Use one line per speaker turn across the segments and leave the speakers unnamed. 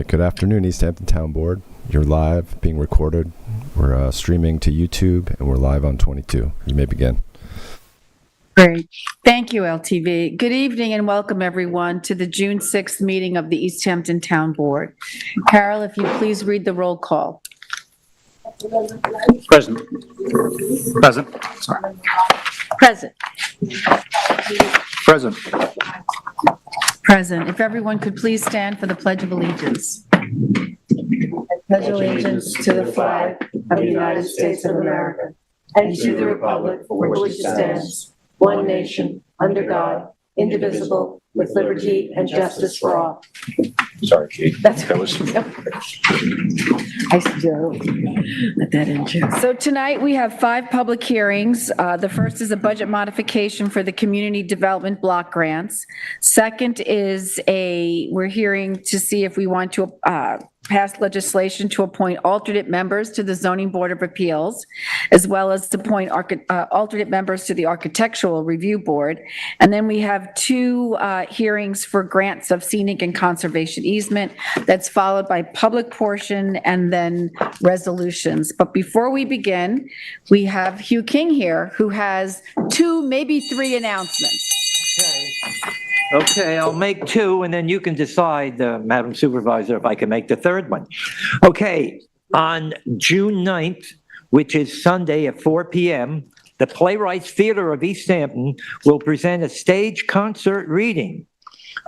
right, good afternoon, East Hampton Town Board. You're live, being recorded. We're streaming to YouTube, and we're live on 22. You may begin.
Great. Thank you, LTV. Good evening and welcome, everyone, to the June 6th meeting of the East Hampton Town Board. Carol, if you please read the roll call.
Present. Sorry.
Present.
Present.
Present. If everyone could please stand for the Pledge of Allegiance. I pledge allegiance to the flag of the United States of America and to the republic for which it stands, one nation, under God, indivisible, with liberty and justice for all.
Sorry, Kate.
That's
That was.
I still let that in, Jim. So tonight we have 5 public hearings. The first is a budget modification for the community development block grants. Second is we're hearing to see if we want to pass legislation to appoint alternate members to the Zoning Board of Appeals, as well as to appoint alternate members to the Architectural Review Board. And then we have 2 hearings for grants of scenic and conservation easement. That's followed by public portion and then resolutions. But before we begin, we have Hugh King here, who has 2, maybe 3 announcements.
Okay, I'll make 2, and then you can decide, Madam Supervisor, if I can make the 3rd one. Okay, on June 9th, which is Sunday at 4 p.m., the Playwrights Theater of East Hampton will present a stage concert reading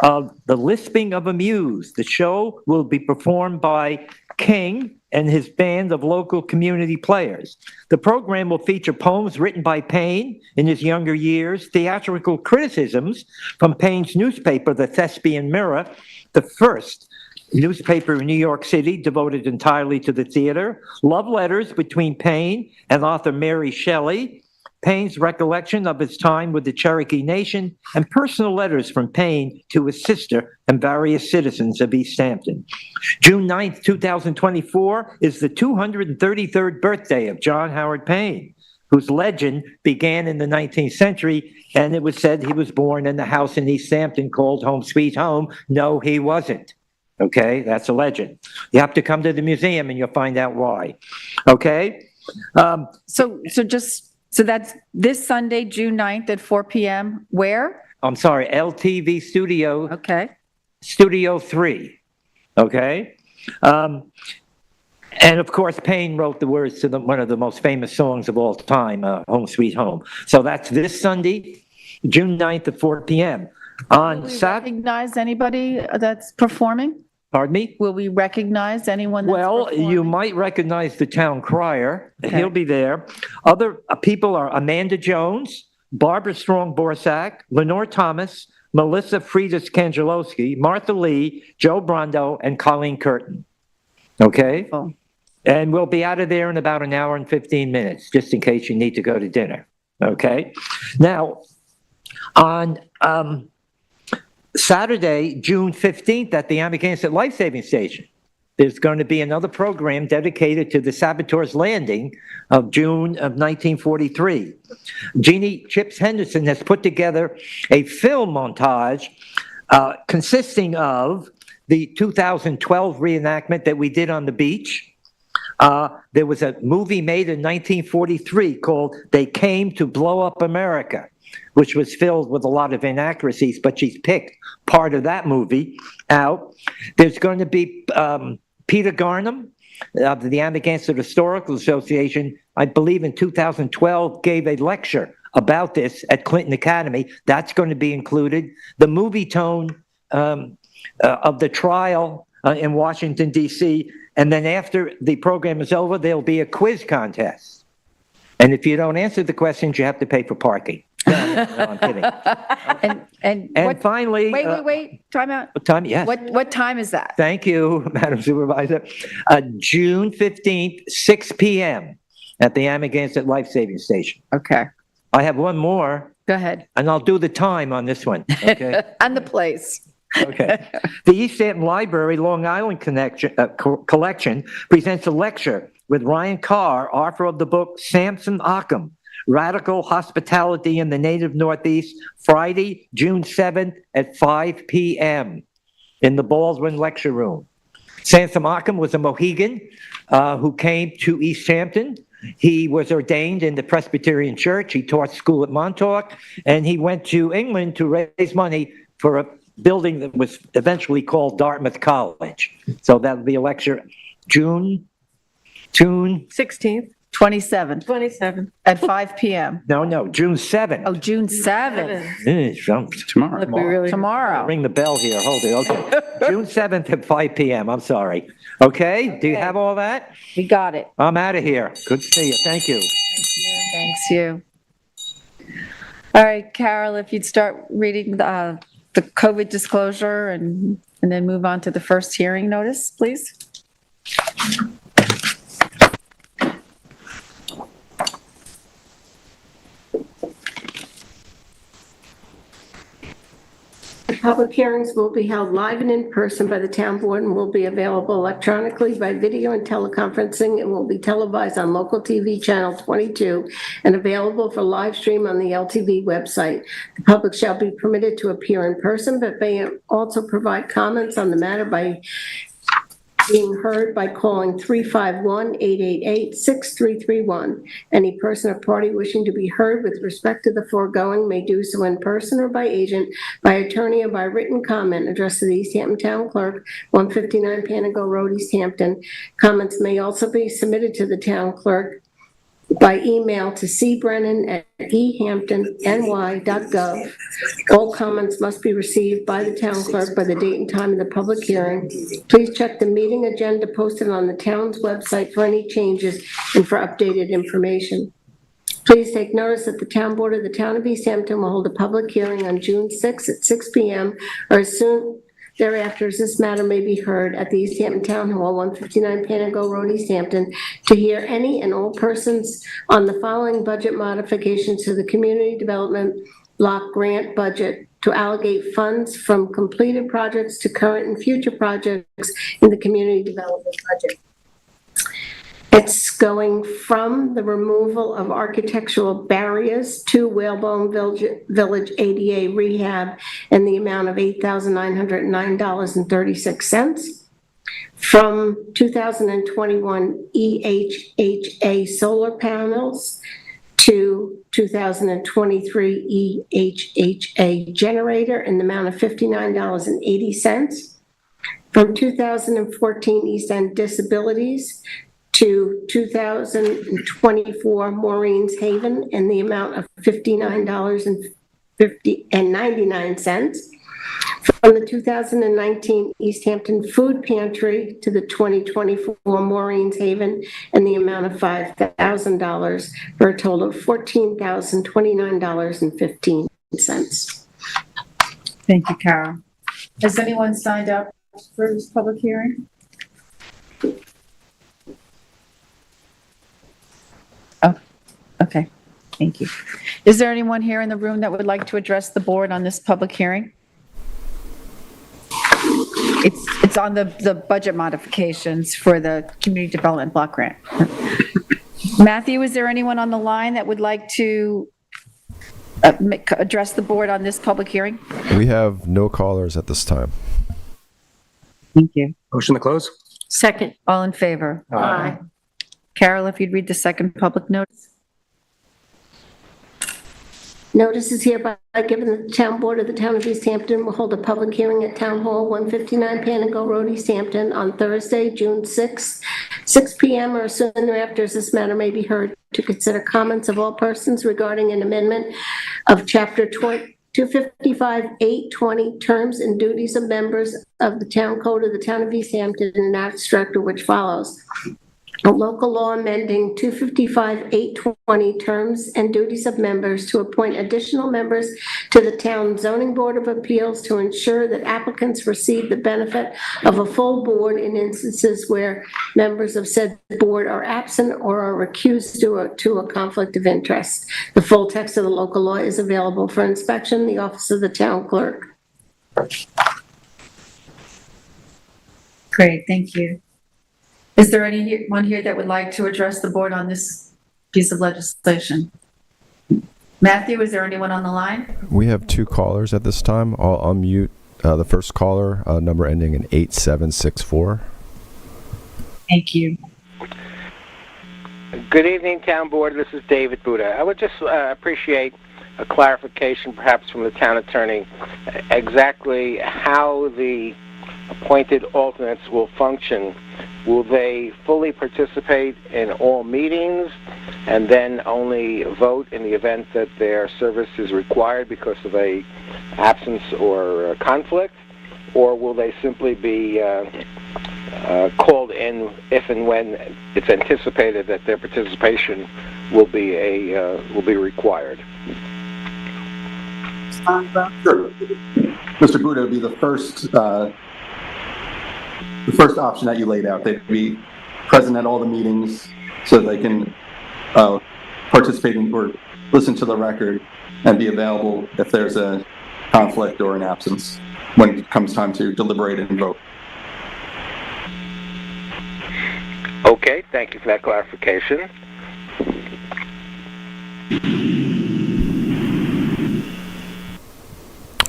of The Lisping of a Muse. The show will be performed by King and his band of local community players. The program will feature poems written by Paine in his younger years, theatrical criticisms from Paine's newspaper, the Thespian Mirror, the first newspaper in New York City devoted entirely to the theater, love letters between Paine and author Mary Shelley, Paine's recollection of his time with the Cherokee Nation, and personal letters from Paine to his sister and various citizens of East Hampton. June 9th, 2024 is the 233rd birthday of John Howard Payne, whose legend began in the 19th century, and it was said he was born in the house in East Hampton called Home Sweet Home. No, he wasn't. Okay, that's a legend. You have to come to the museum and you'll find out why. Okay?
So that's this Sunday, June 9th at 4 p.m. Where?
I'm sorry, LTV Studio.
Okay.
Studio 3. Okay? And of course, Payne wrote the words to one of the most famous songs of all time, Home Sweet Home. So that's this Sunday, June 9th at 4 p.m.
Will we recognize anybody that's performing?
Pardon me?
Will we recognize anyone that's performing?
You might recognize the town crier.
Okay.
He'll be there. Other people are Amanda Jones, Barbara Strong-Borsak, Lenore Thomas, Melissa Freitas-Kangelowski, Martha Lee, Joe Brondo, and Colleen Curtin. Okay?
Oh.
And we'll be out of there in about an hour and 15 minutes, just in case you need to go to dinner. Okay? Now, on Saturday, June 15th, at the Amagansett Life Saving Station, there's going to be another program dedicated to the Saboteur's Landing of June of 1943. Jeannie Chips Henderson has put together a film montage consisting of the 2012 reenactment that we did on the beach. There was a movie made in 1943 called They Came to Blow Up America, which was filled with a lot of inaccuracies, but she's picked part of that movie out. There's going to be Peter Garnham of the Amagansett Historical Association, I believe in 2012, gave a lecture about this at Clinton Academy. That's going to be included. The movie tone of the trial in Washington, D.C., and then after the program is over, there'll be a quiz contest. And if you don't answer the questions, you have to pay for parking. No, I'm kidding.
And
finally...
Wait, time out.
What time? Yes.
What time is that?
Thank you, Madam Supervisor. June 15th, 6 p.m. at the Amagansett Life Saving Station.
Okay.
I have one more.
Go ahead.
And I'll do the time on this one. Okay.
And the place.
Okay. The East Hampton Library Long Island Collection presents a lecture with Ryan Carr, author of the book Samson Occam, Radical Hospitality in the Native Northeast, Friday, June 7th at 5 p.m. in the Baldwin Lecture Room. Sansa Markham was a Mohegan who came to East Hampton. He was ordained in the Presbyterian Church. He taught school at Montauk, and he went to England to raise money for a building that was eventually called Dartmouth College. So that'll be a lecture June
16th,
27th
27th.
at 5 PM.
No, June 7th.
Oh, June 7th,
Tomorrow.
Look, we really.
tomorrow.
Ring the bell here, hold it, okay. June 7th at 5 PM, I'm sorry. Okay, do you have all that?
We got it.
I'm out of here. Good to see you, thank you.
Thanks, you. All right, Carol, if you'd start reading the COVID disclosure and then move on to the first hearing notice, please.
Public hearings will be held live and in person by the town board and will be available electronically by video and teleconferencing and will be televised on local TV channel 22 and available for live stream on the LTV website. The public shall be permitted to appear in person, but may also provide comments on the matter by being heard by calling 351-888-6331. Any person or party wishing to be heard with respect to the foregoing may do so in person or by agent, by attorney, or by written comment addressed to the East Hampton Town Clerk, 159 Panago Road, East Hampton. Comments may also be submitted to the town clerk by email to cbrennan@ehamptony.gov. All comments must be received by the town clerk by the date and time of the public hearing. Please check the meeting agenda posted on the town's website for any changes and for updated information. Please take notice that the town board of the town of East Hampton will hold a public hearing on June 6th at 6 PM or as soon thereafter as this matter may be heard at the East Hampton Town Hall, 159 Panago Road, East Hampton, to hear any and all persons on the following budget modifications to the Community Development Block Grant Budget to allocate funds from completed projects to current and future projects in the Community Development Budget. It's going from the removal of architectural barriers to Whalebone Village ADA rehab in the amount of $8,909.36. From 2021 EHHA solar panels to 2023 EHHA generator in the amount of $59.80. From 2014 East End disabilities to 2024 Maureen's Haven in the amount of $59.99. From the 2019 East Hampton Food Pantry to the 2024 Maureen's Haven in the amount of $5,000 for a total of $14,029.15.
Thank you, Carol. Has anyone signed up for this public hearing? Oh, okay. Thank you. Is there anyone here in the room that would like to address the board on this public hearing? It's on the budget modifications for the Community Development Block Grant. Matthew, is there anyone on the line that would like to address the board on this public hearing?
We have no callers at this time.
Thank you.
Motion to close?
Second.
All in favor?
Aye.
Carol, if you'd read the second public notice.
Notice is hereby given that the town board of the town of East Hampton will hold a public hearing at Town Hall, 159 Panago Road, East Hampton, on Thursday, June 6th, 6 PM or soon thereafter as this matter may be heard, to consider comments of all persons regarding an amendment of Chapter 255, 820, terms and duties of members of the Town Code of the town of East Hampton, and acts director which follows. A local law amending 255-820 terms and duties of members to appoint additional members to the town zoning board of appeals to ensure that applicants receive the benefit of a full board in instances where members of said board are absent or are recused due to a conflict of interest. The full text of the local law is available for inspection in the office of the town clerk.
Great, thank you. Is there anyone here that would like to address the board on this piece of legislation? Matthew, is there anyone on the line?
We have two callers at this time. I'll unmute the first caller, number ending in 8764.
Thank you.
Good evening, Town Board. This is David Buda. I would just appreciate a clarification, perhaps from the Town Attorney, exactly how the appointed alternates will function. Will they fully participate in all meetings and then only vote in the event that their service is required because of a absence or a conflict? Or will they simply be called in if and when it's anticipated that their participation will be required?
Sure. Mr. Buda would be the first option that you laid out. They'd be present at all the meetings so they can participate in or listen to the record and be available if there's a conflict or an absence when it comes time to deliberate and vote.
Okay, thank you for that clarification.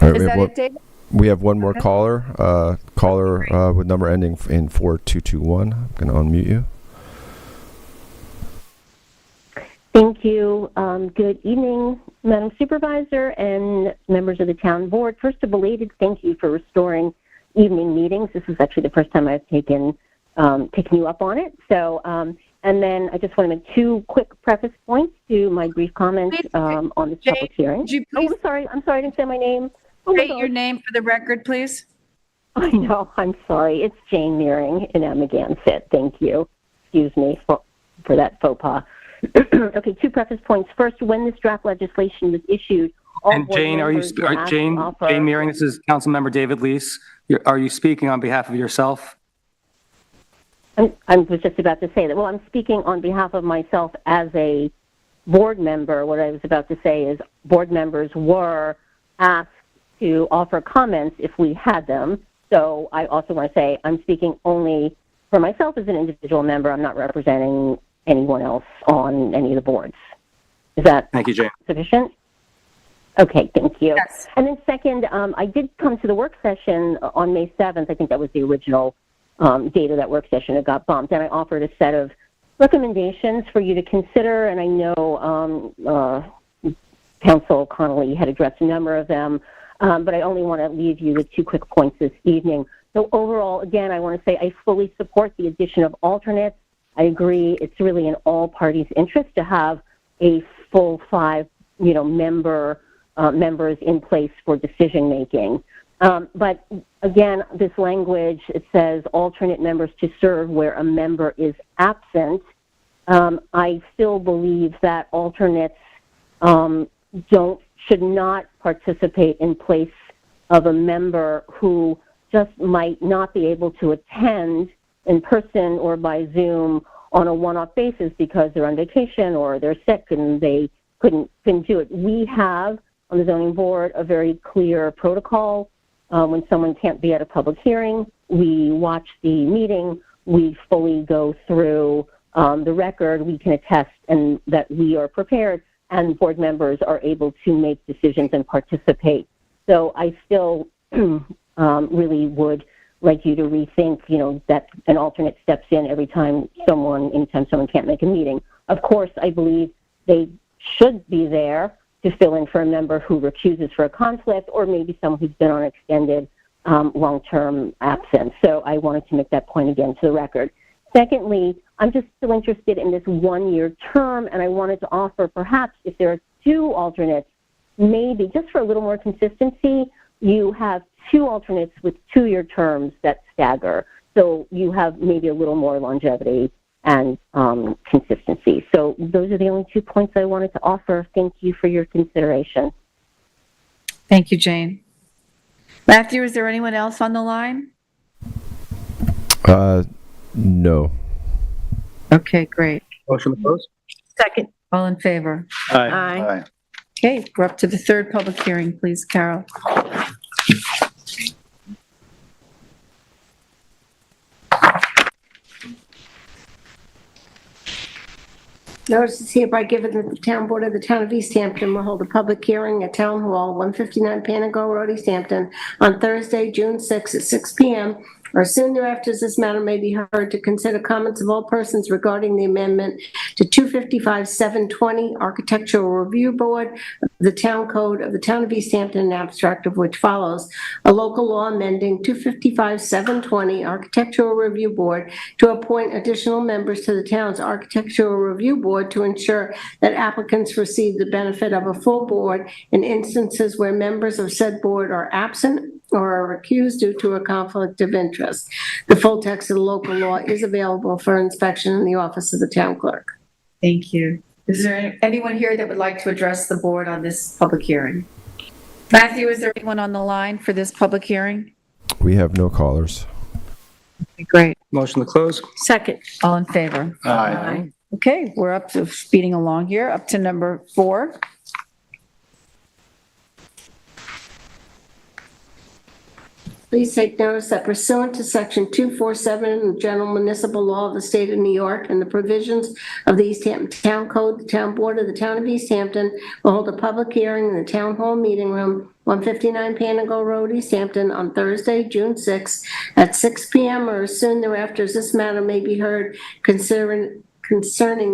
All right,
Is that it, David?
we have one more
Okay.
caller. Caller with number ending in 4221. I'm going to unmute you.
Thank you. Good evening, Madam Supervisor and members of the Town Board. First, a belated thank you for restoring evening meetings. This is actually the first time I've taken you up on it. So, and then I just want to make two quick preface points to my brief comments on this
Jane,
public hearing.
Would you please
I'm sorry, I didn't say my name. Oh my
state
God.
your name for the record, please?
I know, I'm sorry. It's Jane Meering in Amagansett. Thank you. Excuse me for that faux pas. Okay, two preface points. First, when this draft legislation was issued, all
And
board
Jane,
members were asked to offer-
Jane Meering, this is Councilmember David Leese. Are you speaking on behalf of yourself?
I was just about to say that. Well, I'm speaking on behalf of myself as a board member. What I was about to say is board members were asked to offer comments if we had them. So I also want to say I'm speaking only for myself as an individual member. I'm not representing anyone else on any of the boards. Is that
Thank you, Jane.
sufficient? Okay, thank you.
Yes.
And then second, I did come to the work session on May 7th. I think that was the original date of that work session. It got bumped, and I offered a set of recommendations for you to consider, and I know Council Connolly had addressed a number of them, but I only want to leave you with two quick points this evening. So overall, again, I want to say I fully support the addition of alternates. I agree it's really in all parties' interest to have a full 5, members in place for decision making. But again, this language, it says alternate members to serve where a member is absent. I still believe that alternates should not participate in place of a member who just might not be able to attend in person or by Zoom on a one-off basis because they're on vacation or they're sick and they couldn't do it. We have on the zoning board a very clear protocol. When someone can't be at a public hearing, we watch the meeting, we fully go through the record, we can attest and that we are prepared and board members are able to make decisions and participate. So I still really would like you to rethink, that an alternate steps in every time anytime someone can't make a meeting. Of course, I believe they should be there to fill in for a member who recuses for a conflict or maybe someone who's been on extended long-term absence. So I wanted to make that point again to the record. Secondly, I'm just still interested in this one-year term, and I wanted to offer perhaps if there are 2 alternates, maybe just for a little more consistency, you have 2 alternates with 2-year terms that stagger. So you have maybe a little more longevity and consistency. So those are the only 2 points I wanted to offer. Thank you for your consideration.
Thank you, Jane. Matthew, is there anyone else on the line?
No.
Okay, great.
Motion to close?
Second.
All in favor?
Aye.
Okay, we're up to the 3rd public hearing, please, Carol.
Notice is hereby given that the Town Board of the Town of East Hampton will hold a public hearing at Town Hall, 159 Panago Road, East Hampton, on Thursday, June 6th at 6 p.m. or as soon thereafter as this matter may be heard, to consider comments of all persons regarding the amendment to 255-720 Architectural Review Board of the Town Code of the Town of East Hampton, an abstract of which follows: a local law amending 255-720 Architectural Review Board to appoint additional members to the town's Architectural Review Board to ensure that applicants receive the benefit of a full board in instances where members of said board are absent or are recused due to a conflict of interest. The full text of the local law is available for inspection in the office of the town clerk.
Thank you. Is there anyone here that would like to address the board on this public hearing? Matthew, is there anyone on the line for this public hearing?
We have no callers.
Great.
Motion to close?
Second.
All in favor?
Aye.
Okay, we're up to speeding along here, up to number 4.
Please take notice that pursuant to Section 247 of the General Municipal Law of the State of New York and the provisions of the East Hampton Town Code, the Town Board of the Town of East Hampton will hold a public hearing in the Town Hall Meeting Room, 159 Panago Road, East Hampton, on Thursday, June 6th at 6 p.m. or as soon thereafter as this matter may be heard, concerning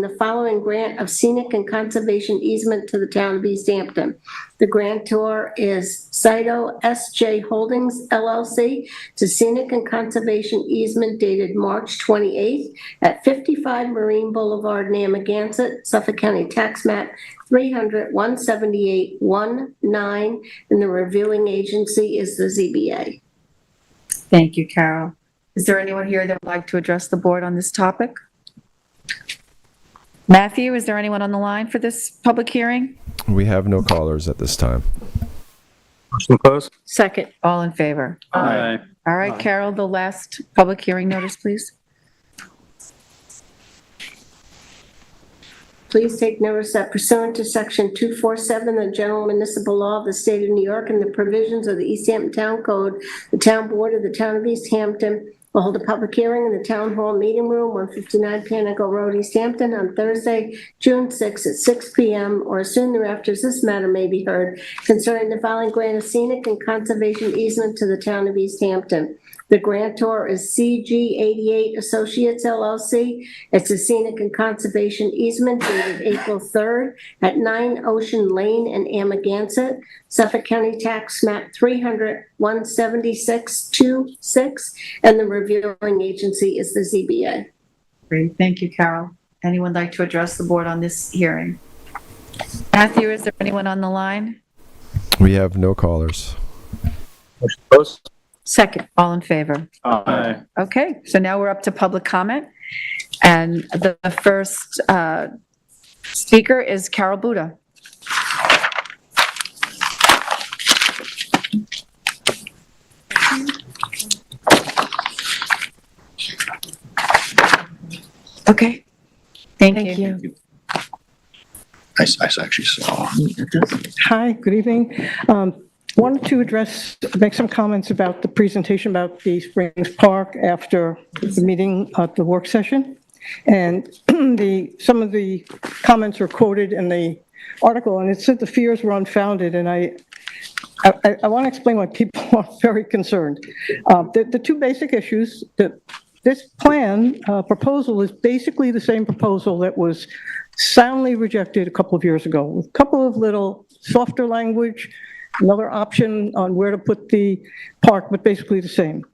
the following grant of scenic and conservation easement to the Town of East Hampton. The grantor is Cito S.J. Holdings, LLC, to scenic and conservation easement dated March 28th at 55 Marine Boulevard, Narragansett, Suffolk County Tax Map 300-178-19, and the reviewing agency is the ZBA.
Thank you, Carol. Is there anyone here that would like to address the board on this topic? Matthew, is there anyone on the line for this public hearing?
We have no callers at this time.
Motion to close?
Second.
All in favor?
Aye.
All right, Carol, the last public hearing notice, please.
Please take notice that pursuant to Section 247 of the General Municipal Law of the State of New York and the provisions of the East Hampton Town Code, the Town Board of the Town of East Hampton will hold a public hearing in the Town Hall Meeting Room, 159 Panago Road, East Hampton, on Thursday, June 6th at 6 p.m. or as soon thereafter as this matter may be heard, concerning the following grant of scenic and conservation easement to the Town of East Hampton. The grantor is CG88 Associates, LLC. It's a scenic and conservation easement dated April 3rd at 9 Ocean Lane in Amagansett, Suffolk County Tax Map 300-176-26, and the reviewing agency is the ZBA.
Great, thank you, Carol. Anyone like to address the board on this hearing? Matthew, is there anyone on the line?
We have no callers.
Motion to close?
Second.
All in favor?
Aye.
Okay, so now we're up to public comment. And the first speaker is Carol Buda. Okay, thank you.
I actually saw.
Hi, good evening. Wanted to make some comments about the presentation about the Springs Park after the meeting at the work session. And some of the comments are quoted in the article, and it said the fears were unfounded, and I want to explain why people are very concerned. The two basic issues, that this plan proposal is basically the same proposal that was soundly rejected a couple of years ago, with a couple of little softer language, another option on where to put the park, but basically the same.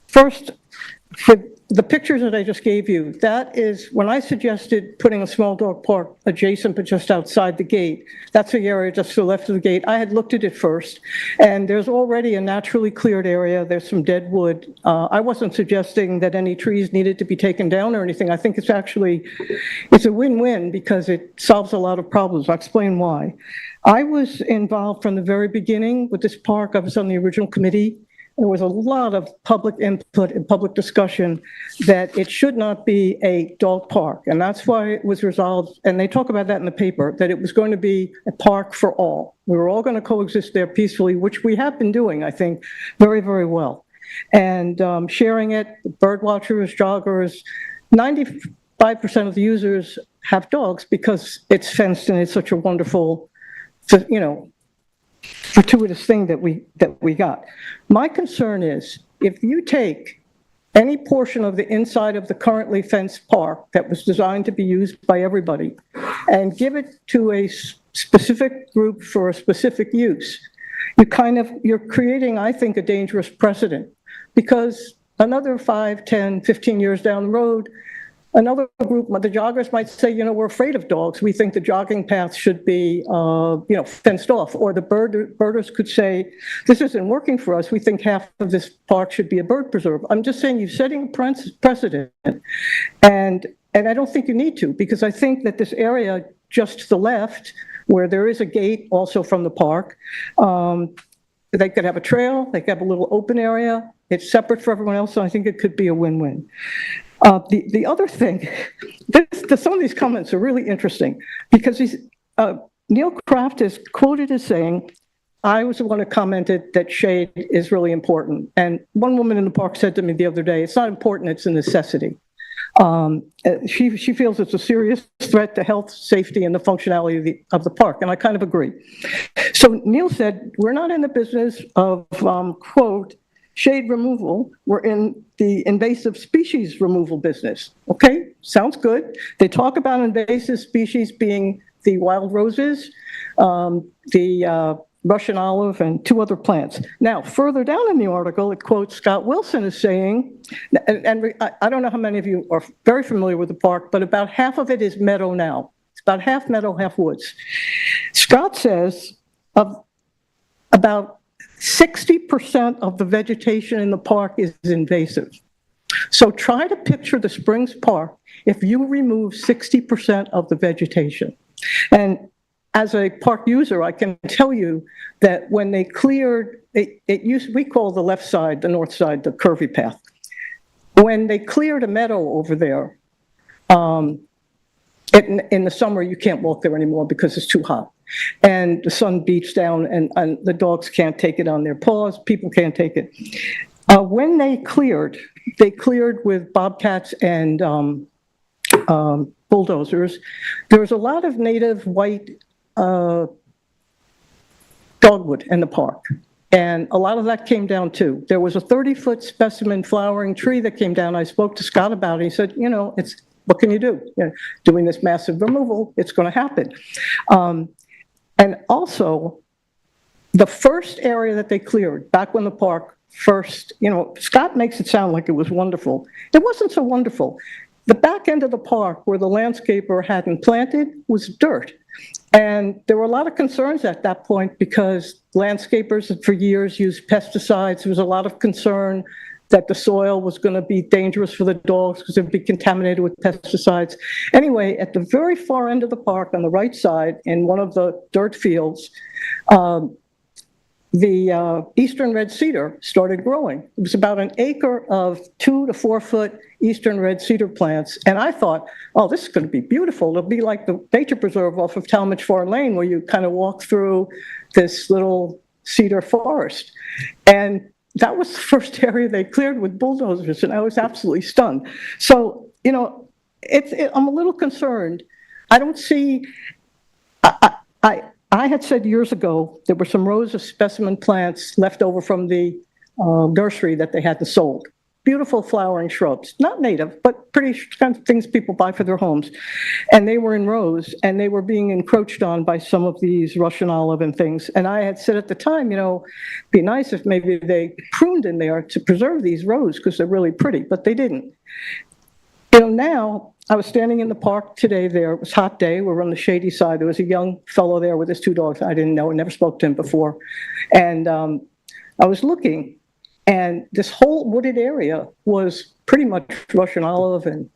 First, for the pictures that I just gave you, that is, when I suggested putting a small dog park adjacent but just outside the gate, that's the area just to the left of the gate. I had looked at it first, and there's already a naturally cleared area. There's some dead wood. I wasn't suggesting that any trees needed to be taken down or anything. I think it's a win-win because it solves a lot of problems. I'll explain why. I was involved from the very beginning with this park. I was on the original committee. There was a lot of public input and public discussion that it should not be a dog park. And that's why it was resolved, and they talk about that in the paper, that it was going to be a park for all. We were all going to coexist there peacefully, which we have been doing, I think, very, very well. And sharing it, bird watchers, joggers, 95% of the users have dogs because it's fenced and it's such a wonderful, fortuitous thing that we got. My concern is if you take any portion of the inside of the currently fenced park that was designed to be used by everybody and give it to a specific group for a specific use, you're creating, I think, a dangerous precedent, because another 5, 10, 15 years down the road, another group, the joggers might say, we're afraid of dogs. We think the jogging path should be, fenced off. Or the birders could say, this isn't working for us. We think half of this park should be a bird preserve. I'm just saying you're setting a precedent. And I don't think you need to, because I think that this area just to the left, where there is a gate also from the park, they could have a trail, they could have a little open area. It's separate for everyone else, so I think it could be a win-win. The other thing, some of these comments are really interesting, because Neil Kraft is quoted as saying, I was the one who commented that shade is really important. And one woman in the park said to me the other day, it's not important, it's a necessity. She feels it's a serious threat to health, safety, and the functionality of the park, and I kind of agree. So Neil said, we're not in the business of, quote, shade removal, we're in the invasive species removal business. Okay, sounds good. They talk about invasive species being the wild roses, the Russian olive, and 2 other plants. Now, further down in the article, it quotes Scott Wilson as saying, and I don't know how many of you are very familiar with the park, but about half of it is meadow now. It's about half meadow, half woods. Scott says about 60% of the vegetation in the park is invasive. So try to picture the Springs Park if you remove 60% of the vegetation. And as a park user, I can tell you that when they cleared, we call the left side, the north side, the curvy path. When they cleared a meadow over there, in the summer, you can't walk there anymore because it's too hot. And the sun beats down, and the dogs can't take it on their paws, people can't take it. When they cleared with bobcats and bulldozers. There was a lot of native white dogwood in the park, and a lot of that came down too. There was a 30-foot specimen flowering tree that came down. I spoke to Scott about it. He said, what can you do? Doing this massive removal, it's going to happen. And also, the first area that they cleared, back when the park first, Scott makes it sound like it was wonderful. It wasn't so wonderful. The back end of the park, where the landscaper hadn't planted, was dirt. And there were a lot of concerns at that point because landscapers for years used pesticides. There was a lot of concern that the soil was going to be dangerous for the dogs because it would be contaminated with pesticides. Anyway, at the very far end of the park on the right side, in one of the dirt fields, the eastern red cedar started growing. It was about an acre of 2 to 4 foot eastern red cedar plants. And I thought, oh, this is going to be beautiful. It'll be like the nature preserve off of Talmadge Farm Lane, where you kind of walk through this little cedar forest. And that was the first area they cleared with bulldozers, and I was absolutely stunned. So, I'm a little concerned. I don't see, I had said years ago, there were some rows of specimen plants left over from the nursery that they hadn't sold. Beautiful flowering shrubs, not native, but pretty kind of things people buy for their homes. And they were in rows, and they were being encroached on by some of these Russian olive and things. And I had said at the time, it'd be nice if maybe they pruned in there to preserve these rows because they're really pretty, but they didn't. Now, I was standing in the park today there. It was a hot day. We were on the shady side. There was a young fellow there with his 2 dogs. I didn't know, I never spoke to him before. And I was looking, and this whole wooded area was pretty much Russian olive and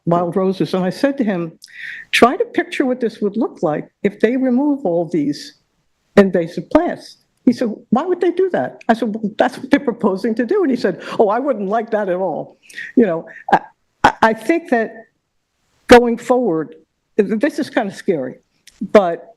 wild roses. And I said to him, try to picture what this would look like if they remove all these invasive plants. He said, why would they do that? I said, well, that's what they're proposing to do. And he said, oh, I wouldn't like that at all. I think that going forward, this is kind of scary, but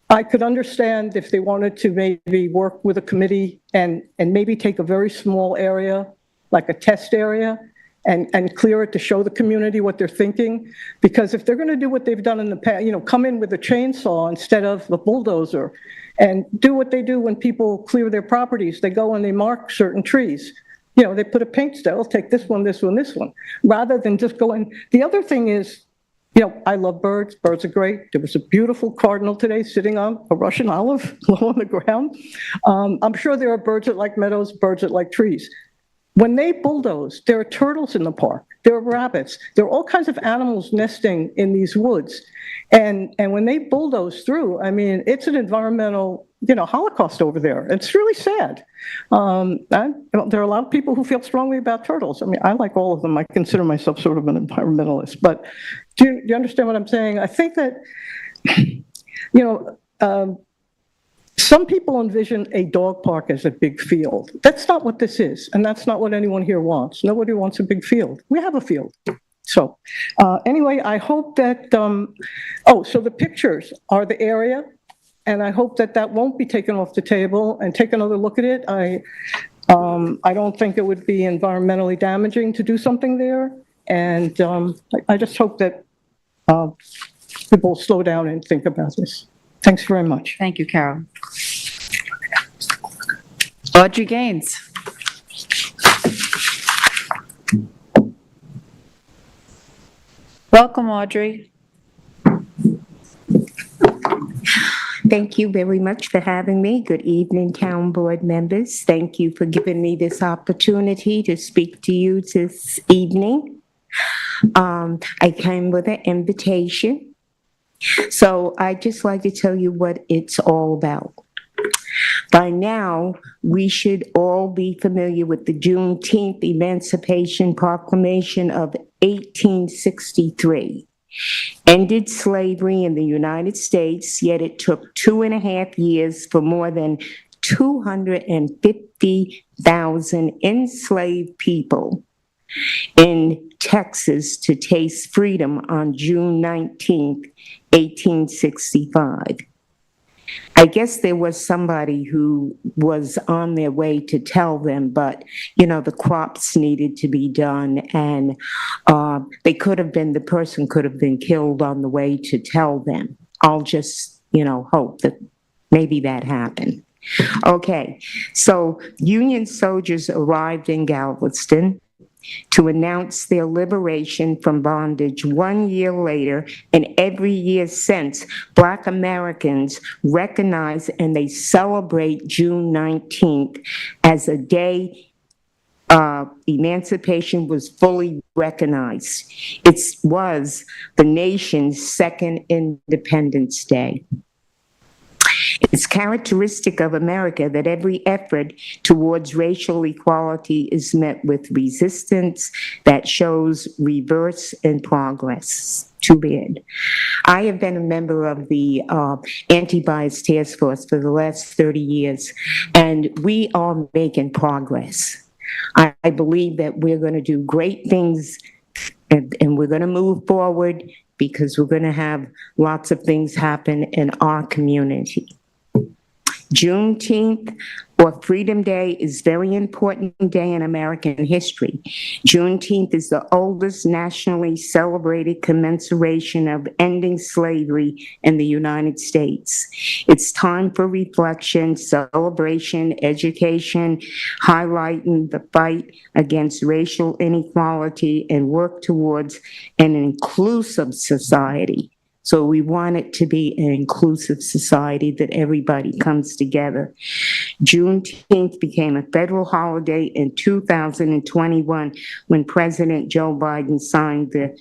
I could understand if they wanted to maybe work with a committee and maybe take a very small area, like a test area, and clear it to show the community what they're thinking. Because if they're going to do what they've done in the past, come in with a chainsaw instead of a bulldozer, and do what they do when people clear their properties, they go and they mark certain trees. They put a paint style, take this one, this one, this one, rather than just going. The other thing is, I love birds. Birds are great. There was a beautiful cardinal today sitting on a Russian olive low on the ground. I'm sure there are birds that like meadows, birds that like trees. When they bulldoze, there are turtles in the park. There are rabbits. There are all kinds of animals nesting in these woods. And when they bulldoze through, I mean, it's an environmental, holocaust over there. It's really sad. There are a lot of people who feel strongly about turtles. I mean, I like all of them. I consider myself sort of an environmentalist. But do you understand what I'm saying? I think that, some people envision a dog park as a big field. That's not what this is, and that's not what anyone here wants. Nobody wants a big field. We have a field. So anyway, I hope that, so the pictures are the area, and I hope that that won't be taken off the table, and take another look at it. I don't think it would be environmentally damaging to do something there, and I just hope that people will slow down and think about this. Thanks very much.
Thank you, Carol. Audrey Gaines. Welcome, Audrey.
Thank you very much for having me. Good evening, town board members. Thank you for giving me this opportunity to speak to you this evening. I came with an invitation. So I'd just like to tell you what it's all about. By now, we should all be familiar with the Juneteenth Emancipation Proclamation of 1863. Ended slavery in the United States, yet it took 2.5 years for more than 250,000 enslaved people in Texas to taste freedom on June 19th, 1865. I guess there was somebody who was on their way to tell them, but, the crops needed to be done, and the person could have been killed on the way to tell them. I'll just, hope that maybe that happened. Okay, so Union soldiers arrived in Galveston to announce their liberation from bondage 1 year later, and every year since, Black Americans recognize and they celebrate June 19th as a day emancipation was fully recognized. It was the nation's second Independence Day. It's characteristic of America that every effort towards racial equality is met with resistance that shows reverse and progress. Too bad. I have been a member of the Anti-Bias Task Force for the last 30 years, and we are making progress. I believe that we're going to do great things, and we're going to move forward because we're going to have lots of things happen in our community. Juneteenth, or Freedom Day, is a very important day in American history. Juneteenth is the oldest nationally celebrated commemoration of ending slavery in the United States. It's time for reflection, celebration, education, highlighting the fight against racial inequality and work towards an inclusive society. So we want it to be an inclusive society that everybody comes together. Juneteenth became a federal holiday in 2021 when President Joe Biden signed the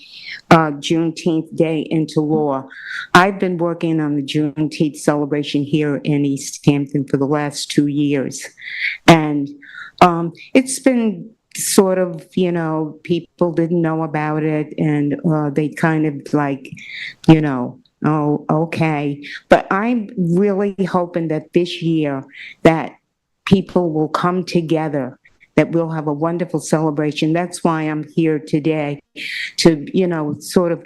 Juneteenth Day into law. I've been working on the Juneteenth celebration here in East Hampton for the last 2 years. And it's been sort of, people didn't know about it, and they kind of like, oh, okay. But I'm really hoping that this year that people will come together, that we'll have a wonderful celebration. That's why I'm here today, to, sort of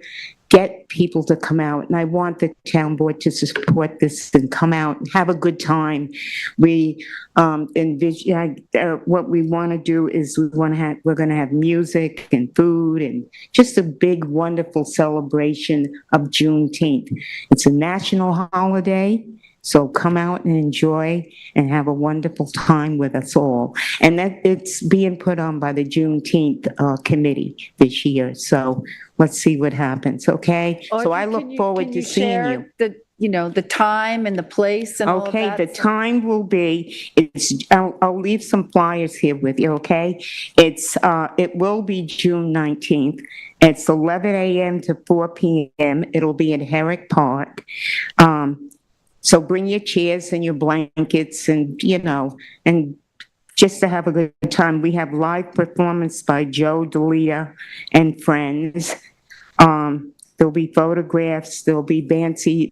get people to come out. And I want the town board to support this and come out and have a good time. We envision what we want to do is we're going to have music and food and just a big, wonderful celebration of Juneteenth. It's a national holiday, So come out and enjoy and have a wonderful time with us all. And that it's being put on by the Juneteenth committee this year. So let's see what happens, okay? So I look forward to seeing you.
The time and the place and all of
Okay,
that?
the time will be, I'll leave some flyers here with you, okay? It will be June 19th. It's 11 a.m. to 4 p.m. It'll be in Herrick Park. So bring your chairs and your blankets and, and just to have a good time. We have live performance by Joe DeLea and friends. There'll be photographs, there'll be bouncy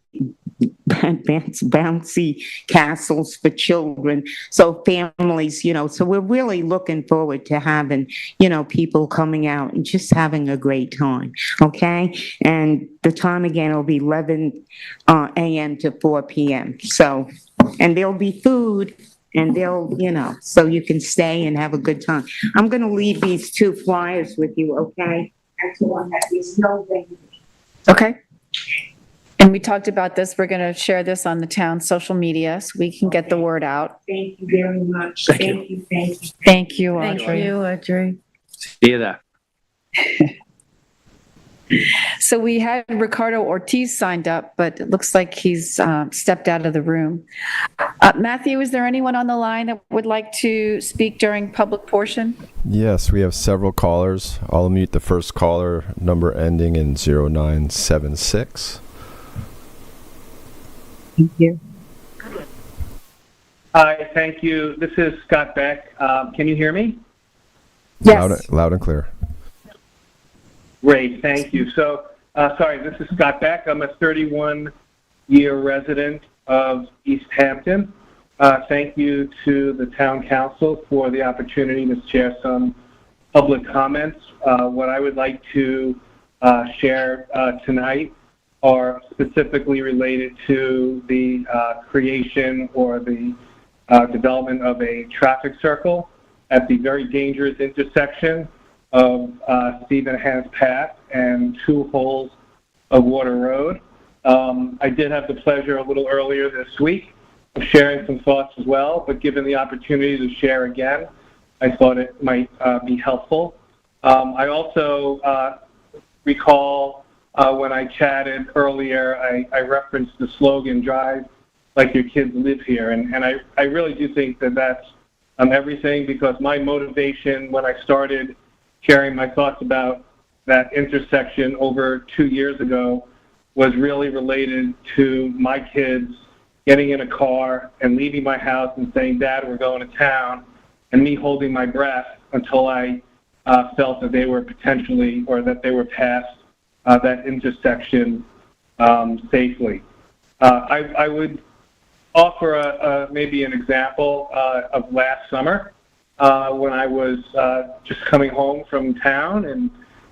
castles for children, so families, so we're really looking forward to having, people coming out and just having a great time, okay? And the time again will be 11 a.m. to 4 p.m. So, and there'll be food, and they'll, so you can stay and have a good time. I'm going to leave these 2 flyers with you, okay? That's the one that is no danger.
Okay. And we talked about this. We're going to share this on the town's social media so we can get the word out.
Thank you very much. Thank you.
Thank you, Audrey.
Thank you, Audrey.
See you there.
So we had Ricardo Ortiz signed up, but it looks like he's stepped out of the room. Matthew, is there anyone on the line that would like to speak during public portion?
Yes, we have several callers. I'll mute the first caller, number ending in 0976.
Thank you.
Hi, thank you. This is Scott Beck. Can you hear me?
Yes.
Loud and clear.
Great, thank you. So, sorry, this is Scott Beck. I'm a 31-year resident of East Hampton. Thank you to the town council for the opportunity to share some public comments. What I would like to share tonight are specifically related to the creation or the development of a traffic circle at the very dangerous intersection of Stephen Hans Path and 2 holes of Water Road. I did have the pleasure a little earlier this week of sharing some thoughts as well, but given the opportunity to share again, I thought it might be helpful. I also recall when I chatted earlier, I referenced the slogan, "Drive like your kids live here," and I really do think that that's everything, because my motivation when I started sharing my thoughts about that intersection over 2 years ago was really related to my kids getting in a car and leaving my house and saying, "Dad, we're going to town," and me holding my breath until I felt that they were potentially, or that they were past that intersection safely. I would offer maybe an example of last summer when I was just coming home from town and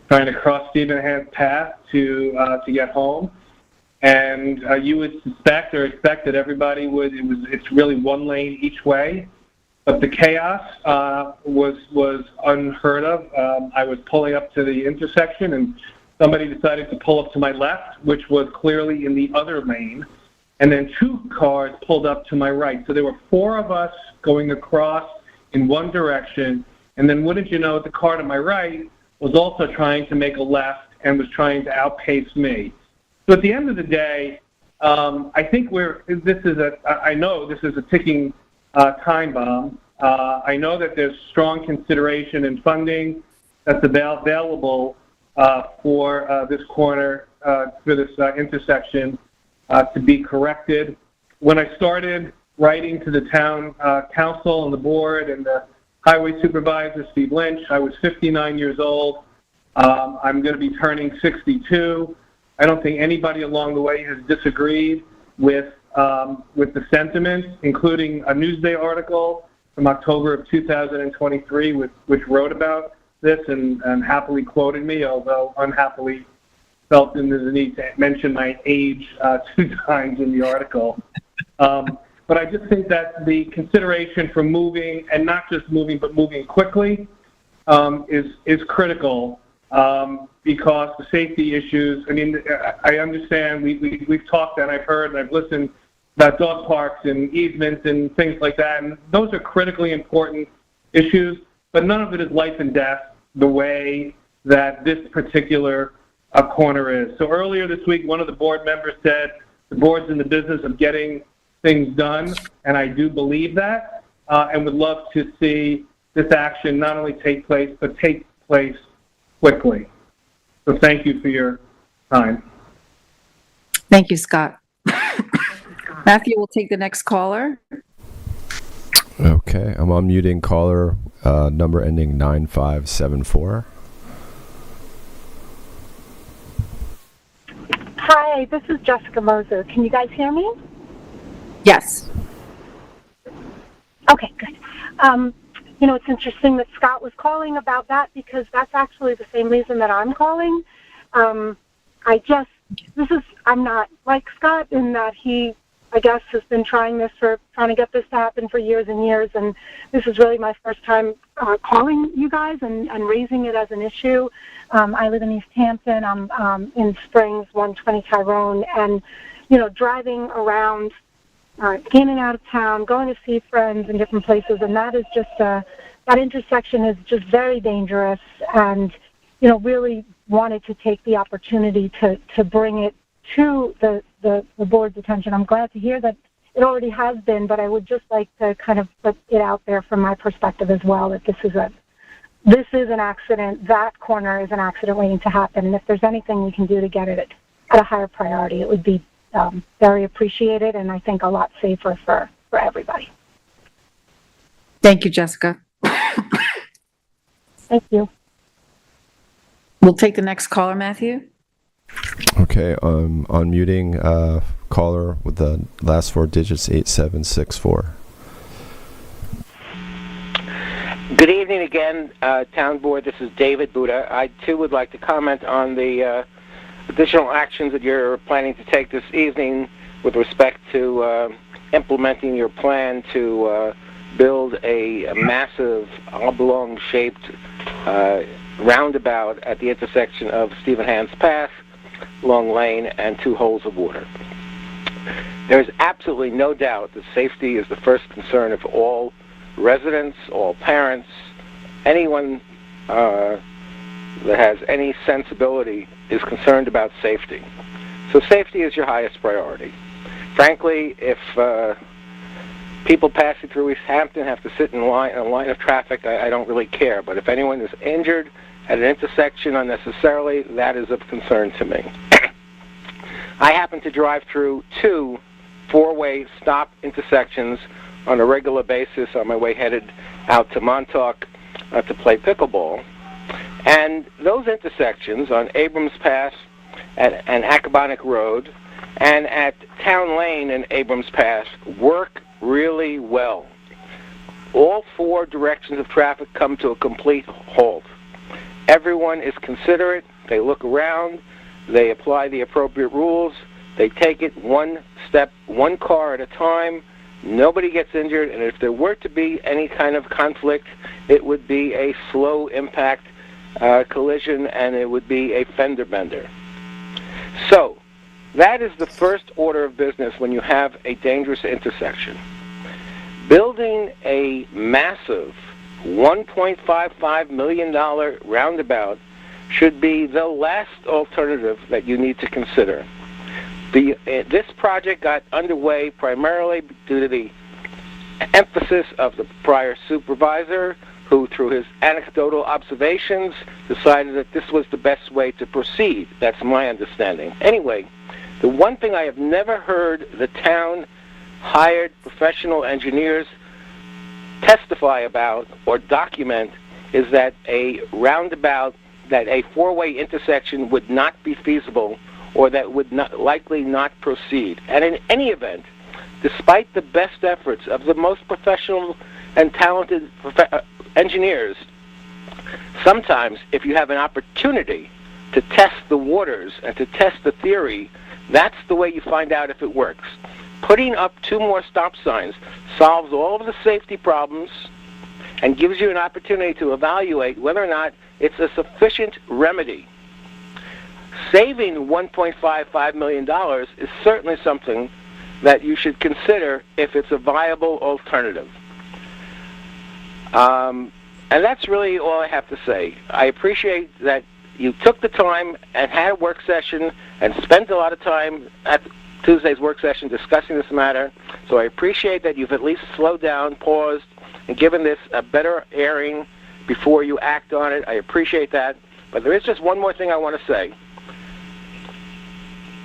trying to cross Stephen Hans Path to get home. And you would suspect or expect that everybody would, it's really 1 lane each way. But the chaos was unheard of. I was pulling up to the intersection and somebody decided to pull up to my left, which was clearly in the other lane. And then 2 cars pulled up to my right. So there were 4 of us going across in one direction. And then wouldn't you know, the car to my right was also trying to make a left and was trying to outpace me. So at the end of the day, I think I know this is a ticking time bomb. I know that there's strong consideration and funding that's available for this corner, for this intersection to be corrected. When I started writing to the town council and the board and the highway supervisor, Steve Lynch, I was 59 years old. I'm going to be turning 62. I don't think anybody along the way has disagreed with the sentiment, including a Newsday article from October of 2023, which wrote about this and happily quoted me, although unhappily felt the need to mention my age 2 times in the article. But I just think that the consideration for moving, and not just moving, but moving quickly, is critical. Because the safety issues, I mean, I understand, we've talked and I've heard and I've listened about dog parks and easements and things like that. And those are critically important issues, but none of it is life and death the way that this particular corner is. So earlier this week, one of the board members said the board's in the business of getting things done, and I do believe that, and would love to see this action not only take place, but take place quickly. So thank you for your time.
Thank you, Scott. Matthew will take the next caller.
Okay, I'm unmuting caller number ending 9574.
Hi, this is Jessica Moser. Can you guys hear me?
Yes.
Okay, good. It's interesting that Scott was calling about that because that's actually the same reason that I'm calling. I'm not like Scott in that he, I guess, has been trying to get this to happen for years and years, and this is really my first time calling you guys and raising it as an issue. I live in East Hampton. I'm in Springs, 120 Tyrone, and, driving around, in and out of town, going to see friends in different places, and that is just, that intersection is just very dangerous, and, really wanted to take the opportunity to bring it to the board's attention. I'm glad to hear that it already has been, but I would just like to kind of put it out there from my perspective as well that this is an accident. That corner is an accident waiting to happen, and if there's anything we can do to get it at a higher priority, it would be very appreciated, and I think a lot safer for everybody.
Thank you, Jessica.
Thank you.
We'll take the next caller, Matthew.
Okay, unmuting caller with the last four digits 8764.
Good evening again, Town Board. This is David Buddha. I, too, would like to comment on the additional actions that you're planning to take this evening with respect to implementing your plan to build a massive oblong-shaped roundabout at the intersection of Stephen Hans Path, Long Lane, and Two Holes of Water. There is absolutely no doubt that safety is the first concern of all residents, all parents, anyone that has any sensibility is concerned about safety. So safety is your highest priority. Frankly, if people passing through East Hampton have to sit in a line of traffic, I don't really care. But if anyone is injured at an intersection unnecessarily, that is of concern to me. I happen to drive through two four-way stop intersections on a regular basis on my way headed out to Montauk to play pickleball. And those intersections on Abrams Pass and Accabonac Road and at Town Lane and Abrams Pass work really well. All four directions of traffic come to a complete halt. Everyone is considerate. They look around. They apply the appropriate rules. They take it one step, one car at a time. Nobody gets injured, and if there were to be any kind of conflict, it would be a slow impact collision, and it would be a fender bender. So that is the first order of business when you have a dangerous intersection. Building a massive $1.55 million roundabout should be the last alternative that you need to consider. This project got underway primarily due to the emphasis of the prior supervisor, who, through his anecdotal observations, decided that this was the best way to proceed. That's my understanding. Anyway, the one thing I have never heard the town hired professional engineers testify about or document is that a roundabout, that a four-way intersection would not be feasible or that would likely not proceed. And in any event, despite the best efforts of the most professional and talented engineers, sometimes if you have an opportunity to test the waters and to test the theory, that's the way you find out if it works. Putting up two more stop signs solves all of the safety problems and gives you an opportunity to evaluate whether or not it's a sufficient remedy. Saving $1.55 million is certainly something that you should consider if it's a viable alternative. And that's really all I have to say. I appreciate that you took the time and had a work session and spent a lot of time at Tuesday's work session discussing this matter. So I appreciate that you've at least slowed down, paused, and given this a better airing before you act on it. I appreciate that. But there is just one more thing I want to say.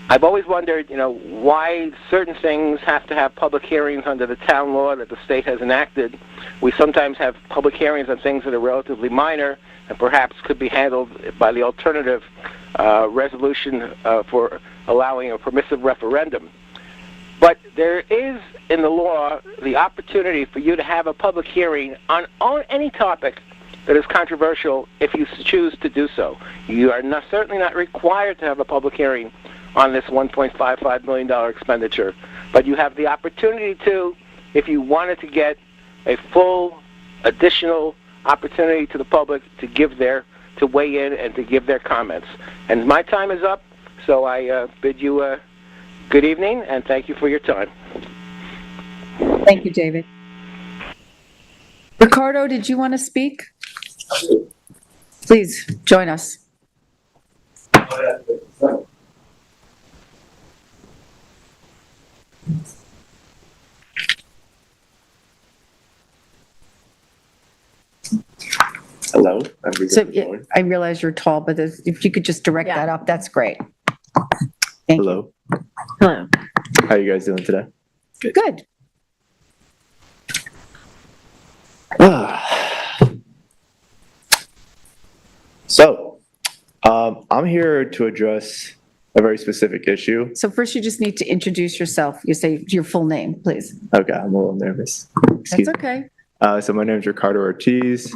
I've always wondered, why certain things have to have public hearings under the town law that the state has enacted. We sometimes have public hearings on things that are relatively minor and perhaps could be handled by the alternative resolution for allowing a permissive referendum. But there is in the law the opportunity for you to have a public hearing on any topic that is controversial if you choose to do so. You are certainly not required to have a public hearing on this $1.55 million expenditure, but you have the opportunity to, if you wanted to get a full additional opportunity to the public to weigh in and to give their comments. And my time is up, so I bid you a good evening and thank you for your time.
Thank you, David. Ricardo, did you want to speak? Please join us.
Hello.
So I realize you're tall, but if you could just direct that up, that's great. Thank
Hello.
you. Hello.
How are you guys doing today?
Good.
So, I'm here to address a very specific issue.
So first you just need to introduce yourself. You say your full name, please.
Okay, I'm a little nervous.
That's okay.
So my name is Ricardo Ortiz.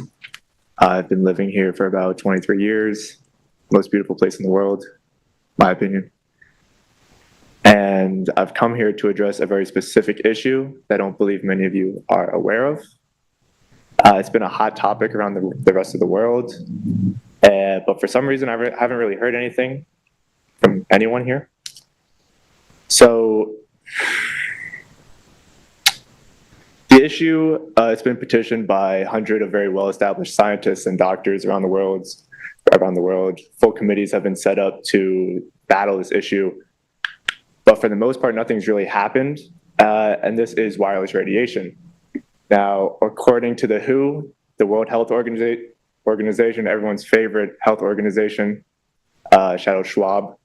I've been living here for about 23 years. Most beautiful place in the world, my opinion. And I've come here to address a very specific issue that I don't believe many of you are aware of. It's been a hot topic around the rest of the world. But for some reason, I haven't really heard anything from anyone here. So the issue, it's been petitioned by hundreds of very well-established scientists and doctors around the world. Full committees have been set up to battle this issue. But for the most part, nothing's really happened. And this is wireless radiation. Now, according to the WHO, the World Health Organization, everyone's favorite health organization, Charles Schwab.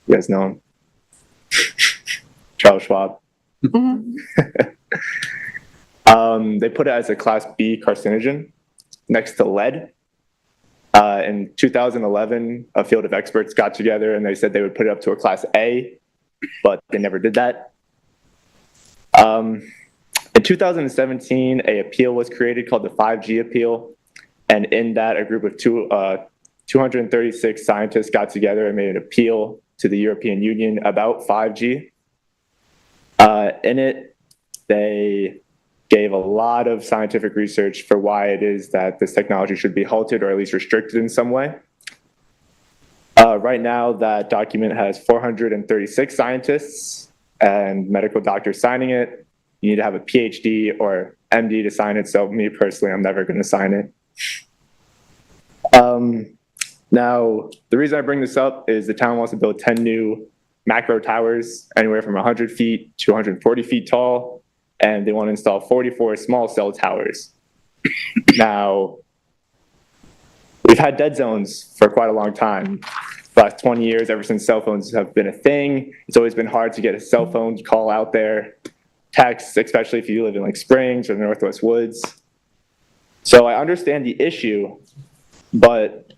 You guys know him? Charles Schwab.
Mm-hmm.
They put it as a class B carcinogen next to lead. In 2011, a field of experts got together and they said they would put it up to a class A, but they never did that. In 2017, an appeal was created called the 5G appeal. And in that, a group of 236 scientists got together and made an appeal to the European Union about 5G. In it, they gave a lot of scientific research for why it is that this technology should be halted or at least restricted in some way. Right now, that document has 436 scientists and medical doctors signing it. You need to have a PhD or MD to sign it. So me personally, I'm never going to sign it. Now, the reason I bring this up is the town wants to build 10 new macro towers, anywhere from 100 feet to 140 feet tall, and they want to install 44 small cell towers. Now, we've had dead zones for quite a long time. The last 20 years, ever since cell phones have been a thing, it's always been hard to get a cell phone call out there, text, especially if you live in like Springs or the Northwest Woods. So I understand the issue, but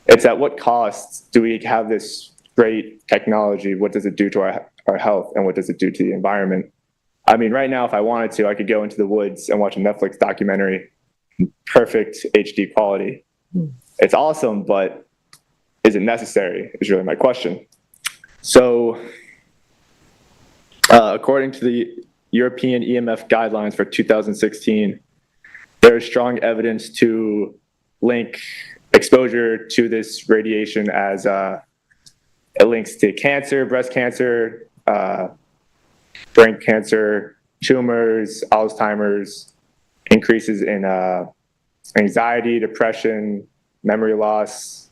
it's at what cost do we have this great technology? What does it do to our health, and what does it do to the environment? I mean, right now, if I wanted to, I could go into the woods and watch a Netflix documentary, perfect HD quality. It's awesome, but is it necessary is really my question. So according to the European EMF guidelines for 2016, there is strong evidence to link exposure to this radiation as It links to cancer, breast cancer, brain cancer, tumors, Alzheimer's, increases in anxiety, depression, memory loss,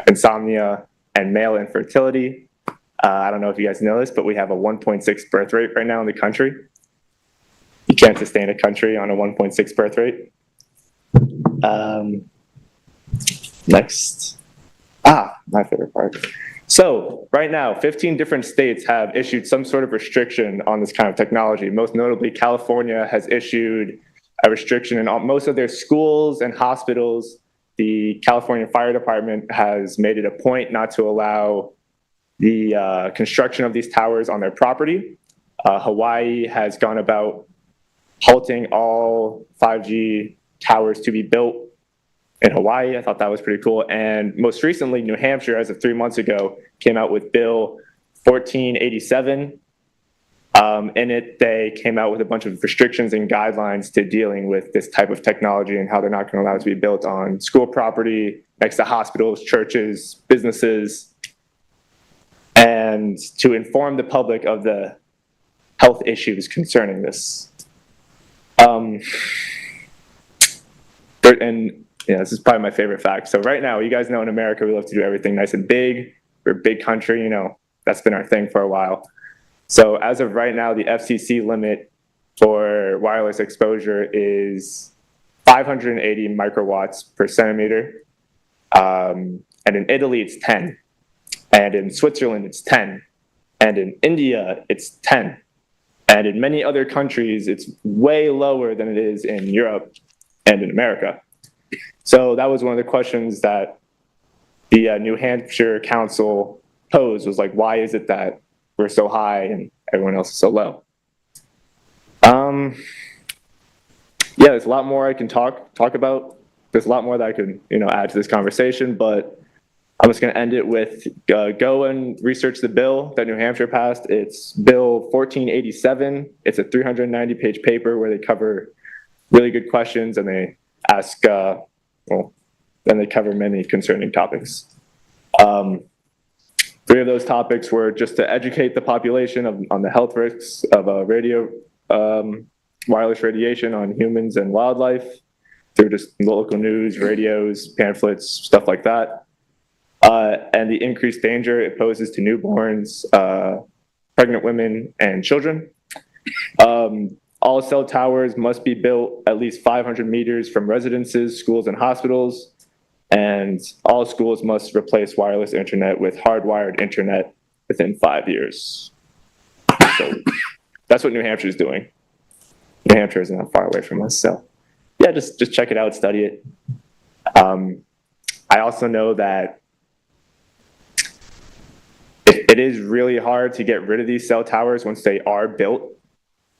insomnia, and male infertility. I don't know if you guys know this, but we have a 1.6 birth rate right now in the country. You can't sustain a country on a 1.6 birth rate. Next. My favorite part. So right now, 15 different states have issued some sort of restriction on this kind of technology. Most notably, California has issued a restriction in most of their schools and hospitals. The California Fire Department has made it a point not to allow the construction of these towers on their property. Hawaii has gone about halting all 5G towers to be built in Hawaii. I thought that was pretty cool. And most recently, New Hampshire, as of 3 months ago, came out with Bill 1487. In it, they came out with a bunch of restrictions and guidelines to dealing with this type of technology and how they're not going to allow it to be built on school property, next to hospitals, churches, businesses, and to inform the public of the health issues concerning this. This is probably my favorite fact. So right now, you guys know in America, we love to do everything nice and big. We're a big country, that's been our thing for a while. So as of right now, the FCC limit for wireless exposure is 580 microwatts per centimeter. And in Italy, it's 10. And in Switzerland, it's 10. And in India, it's 10. And in many other countries, it's way lower than it is in Europe and in America. So that was one of the questions that the New Hampshire Council posed, was like, why is it that we're so high and everyone else is so low? There's a lot more I can talk about. There's a lot more that I could, add to this conversation, but I'm just going to end it with go and research the bill that New Hampshire passed. It's Bill 1487. It's a 390-page paper where they cover really good questions and they ask, then they cover many concerning topics. 3 of those topics were just to educate the population on the health risks of wireless radiation on humans and wildlife through just local news, radios, pamphlets, stuff like that. And the increased danger it poses to newborns, pregnant women, and children. All cell towers must be built at least 500 meters from residences, schools, and hospitals. And all schools must replace wireless internet with hardwired internet within 5 years. So that's what New Hampshire is doing. New Hampshire isn't that far away from us. So just check it out, study it. I also know that it is really hard to get rid of these cell towers once they are built.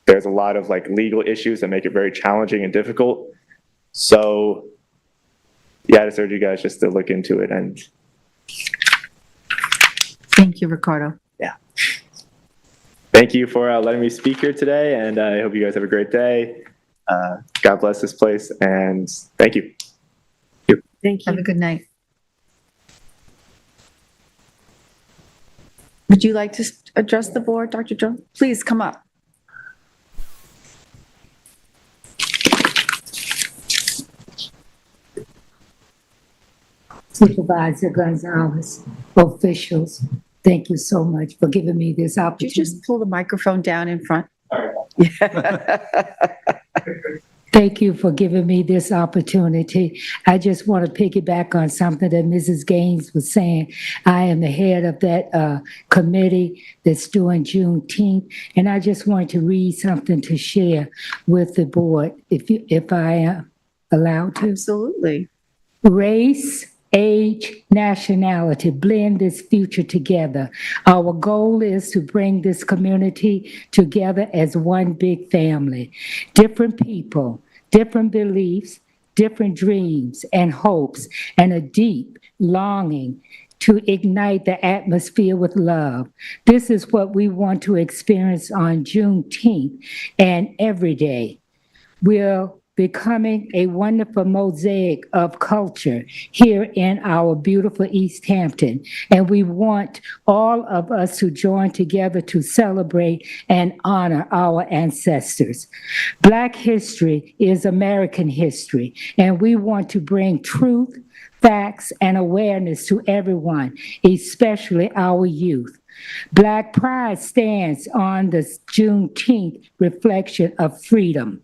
There's a lot of legal issues that make it very challenging and difficult. So I just urge you guys just to look into it. And
Thank you, Ricardo.
Thank you for letting me speak here today. And I hope you guys have a great day. God bless this place. And thank you.
Thank you.
Have a good night. Would you like to address the board, Dr. Jones? Please come up.
Supervisor Gonzalez, officials, thank you so much for giving me this
Could you
opportunity.
just pull the microphone down in front?
Thank you for giving me this opportunity. I just want to piggyback on something that Mrs. Gaines was saying. I am the head of that committee that's doing Juneteenth, and I just wanted to read something to share with the board, if I am allowed to.
Absolutely.
Race, age, nationality, blend this future together. Our goal is to bring this community together as one big family. Different people, different beliefs, different dreams and hopes, and a deep longing to ignite the atmosphere with love. This is what we want to experience on Juneteenth and every day. We'll becoming a wonderful mosaic of culture here in our beautiful East Hampton. And we want all of us to join together to celebrate and honor our ancestors. Black history is American history, and we want to bring truth, facts, and awareness to everyone, especially our youth. Black Pride stands on the Juneteenth reflection of freedom.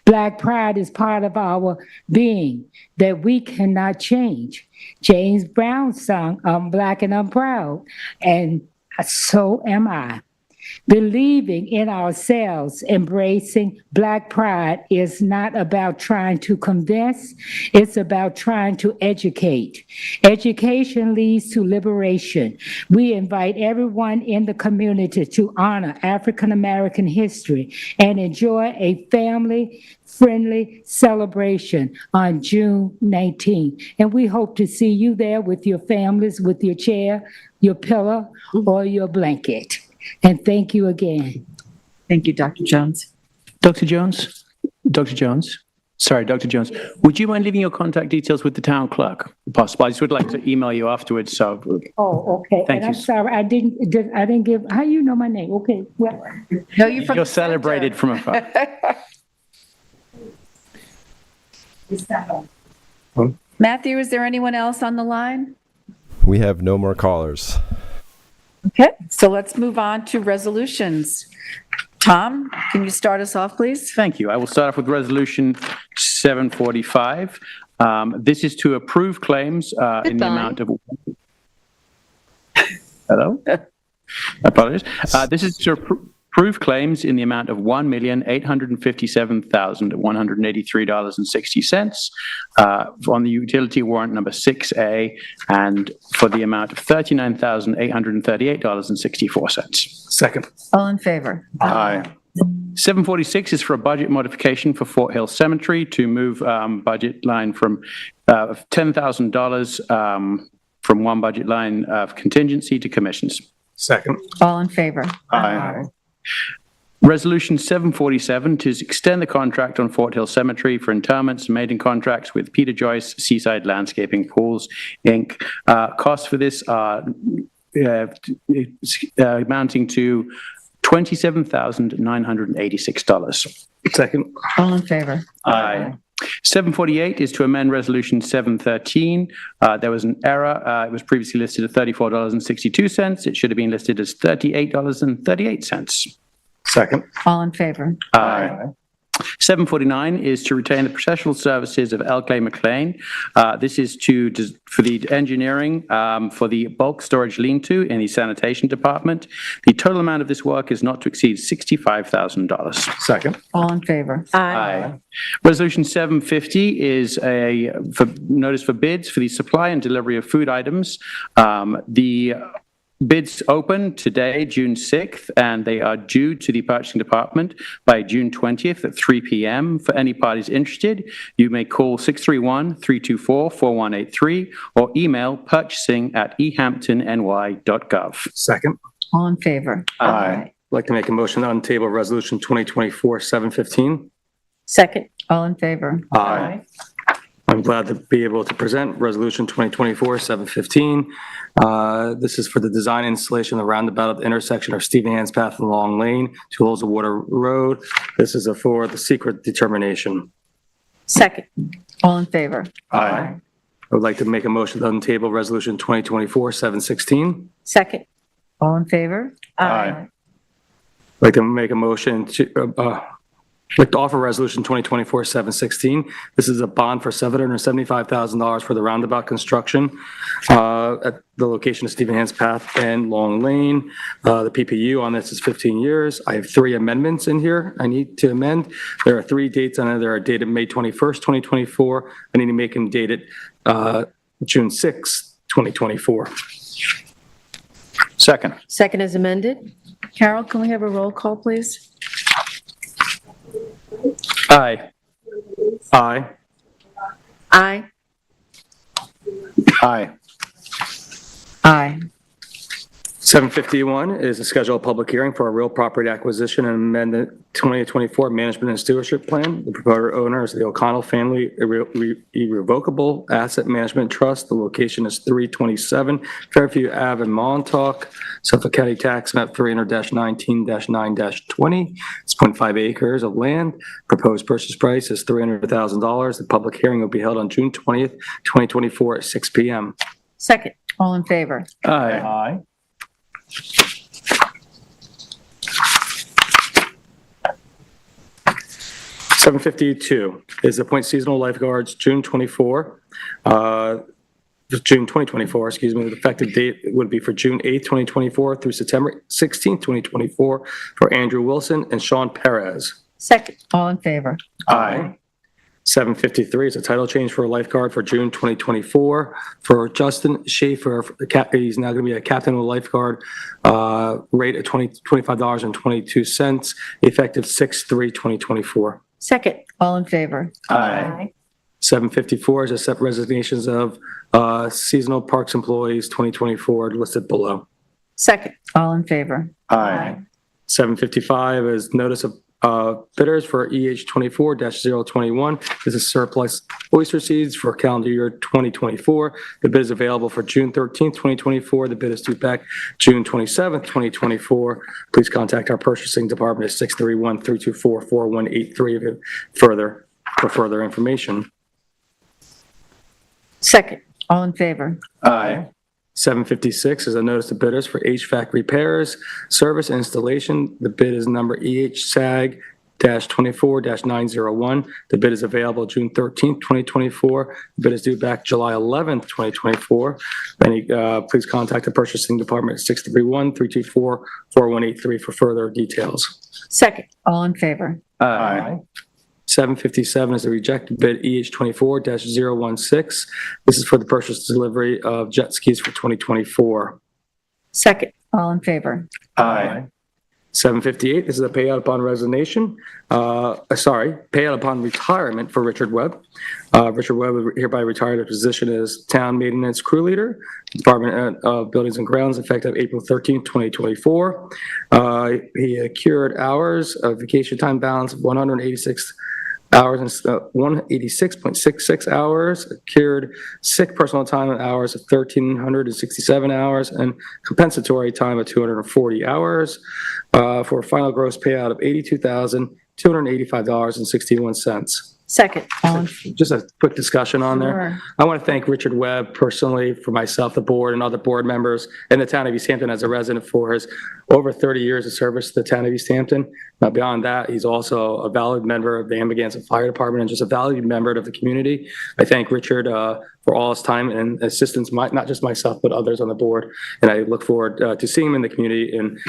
Black Pride is part of our being that we cannot change. James Brown sung, "I'm Black and I'm proud," and so am I. Believing in ourselves, embracing Black pride is not about trying to convince, it's about trying to educate. Education leads to liberation. We invite everyone in the community to honor African American history and enjoy a family-friendly celebration on June 19th. And we hope to see you there with your families, with your chair, your pillow, or your blanket. And thank you again.
Thank you, Dr. Jones.
Dr. Jones? Dr. Jones? Sorry, Dr. Jones. Would you mind leaving your contact details with the town clerk, if possible? I just would like to email you afterwards, so.
Oh, okay.
Thank
And I'm
you.
sorry, I didn't give, how you know my name? Okay, well.
No, you're from
You're celebrated from afar.
Matthew, is there anyone else on the line?
We have no more callers.
Okay, so let's move on to resolutions. Tom, can you start us off, please?
Thank you. I will start off with Resolution 745. This is to approve claims in the amount of... Hello? Apologies. This is to approve claims in the amount of $1,857,183.60 on the utility warrant number 6A, and for the amount of $39,838.64.
Second.
All in favor?
Aye. 746 is for a budget modification for Fort Hill Cemetery to move budget line from $10,000 from one budget line of contingency to commissions.
Second.
All in favor?
Aye. Resolution 747 to extend the contract on Fort Hill Cemetery for interments and mating contracts with Peter Joyce Seaside Landscaping Pools, Inc. Costs for this are amounting to $27,986.
Second.
All in favor?
Aye. 748 is to amend Resolution 713. There was an error. It was previously listed at $34.62. It should have been listed as $38.38.
Second.
All in favor?
Aye. 749 is to retain the professional services of L. Clay McLean. This is for the engineering for the bulk storage lean-to in the sanitation department. The total amount of this work is not to exceed $65,000.
Second.
All in favor?
Aye. Resolution 750 is a notice for bids for the supply and delivery of food items. The bids open today, June 6th, and they are due to the purchasing department by June 20th at 3 p.m. For any parties interested, you may call 631-324-4183 or email purchasing@ehamptonny.gov.
Second.
All in favor?
Aye.
I'd like to make a motion on table Resolution 2024-715.
Second. All in favor?
Aye. I'm glad to be able to present Resolution 2024-715. This is for the design and installation of the roundabout at the intersection of Stephen Hans Path and Long Lane, 2 Holes of Water Road. This is for the secret determination.
Second. All in favor?
Aye. I would like to make a motion on table Resolution 2024-716.
Second. All in favor?
Aye. I'd like to make a motion to, I'd like to offer Resolution 2024-716. This is a bond for $775,000 for the roundabout construction at the location of Stephen Hans Path and Long Lane. The PPU on this is 15 years. I have 3 amendments in here I need to amend. There are 3 dates on it. They are dated May 21st, 2024. I need to make them dated June 6th, 2024.
Second.
Second is amended. Carol, can we have a roll call, please?
Aye.
Aye.
Aye.
Aye.
Aye.
751 is a scheduled public hearing for a real property acquisition and amendment 2024 Management and Stewardship Plan. The promoter owner is the O'Connell Family Irrevocable Asset Management Trust. The location is 327 Fairview Ave in Montauk, Suffolk County Tax Map 300-19-9-20. It's 0.5 acres of land. Proposed purchase price is $300,000. The public hearing will be held on June 20th, 2024 at 6 p.m.
Second. All in favor?
Aye.
752 is appoint seasonal lifeguards June 2024, excuse me. The effective date would be for June 8th, 2024 through September 16th, 2024 for Andrew Wilson and Sean Perez.
Second. All in favor?
Aye. 753 is a title change for a lifeguard for June 2024 for Justin Schaefer. He's now going to be a captain of a lifeguard, rate of $25.22, effective 6/3/2024.
Second. All in favor?
Aye. 754 is accept resignations of seasonal parks employees 2024 listed below.
Second. All in favor?
Aye. 755 is notice of bidders for EH 24-021. This is surplus oyster seeds for calendar year 2024. The bid is available for June 13th, 2024. The bid is due back June 27th, 2024. Please contact our purchasing department at 631-324-4183 for further information.
Second. All in favor?
Aye. 756 is a notice of bidders for HVAC repairs, service, and installation. The bid is number EHSAG-24-901. The bid is available June 13th, 2024. The bid is due back July 11th, 2024. Please contact the purchasing department at 631-324-4183 for further details.
Second. All in favor?
Aye. 757 is a rejected bid EH24-016. This is for the purchase and delivery of jet skis for 2024.
Second. All in favor?
Aye. 758, this is a payout upon resignation, payout upon retirement for Richard Webb. Richard Webb would hereby retire to position as town maintenance crew leader, Department of Buildings and Grounds, effective April 13th, 2024. He accrued hours of vacation time balance of 186 hours and 186.66 hours, accrued sick personal time hours of 1,367 hours, and compensatory time of 240 hours, for a final gross payout of $82,285.61.
Second.
Just a quick discussion on there.
Sure.
I want to thank Richard Webb personally, for myself, the board, and other board members, and the town of East Hampton as a resident for his over 30 years of service to the town of East Hampton. Now, beyond that, he's also a valued member of the Amagansett Fire Department and just a valued member of the community. I thank Richard for all his time and assistance, not just myself, but others on the board. And I look forward to seeing him in the community, and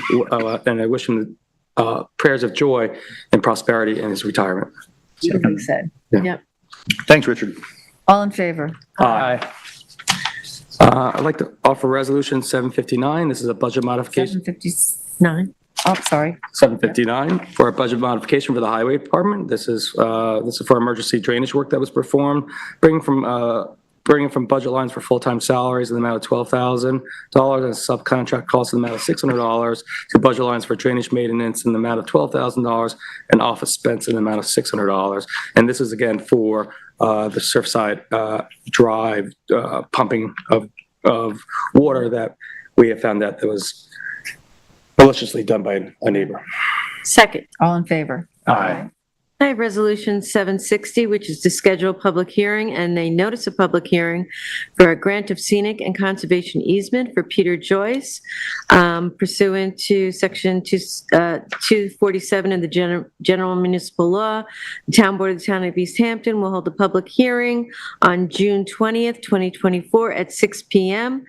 I wish him prayers of joy and prosperity in his retirement.
Beautifully said.
Yeah.
Yep.
Thanks, Richard.
All in favor?
Aye. I'd like to offer resolution 759. This is a budget modification.
759. Oh, sorry.
759 for a budget modification for the highway department. This is for emergency drainage work that was performed, bringing from budget lines for full-time salaries in the amount of $12,000 and subcontract costs in the amount of $600 to budget lines for drainage maintenance in the amount of $12,000 and office expense in the amount of $600. And this is again for the Surfside Drive pumping of water that we have found that was maliciously done by a neighbor.
Second. All in favor?
Aye.
I have Resolution 760, which is to schedule a public hearing and a notice of public hearing for a grant of scenic and conservation easement for Peter Joyce pursuant to Section 247 of the General Municipal Law. The Town Board of the Town of East Hampton will hold a public hearing on June 20th, 2024 at 6 p.m.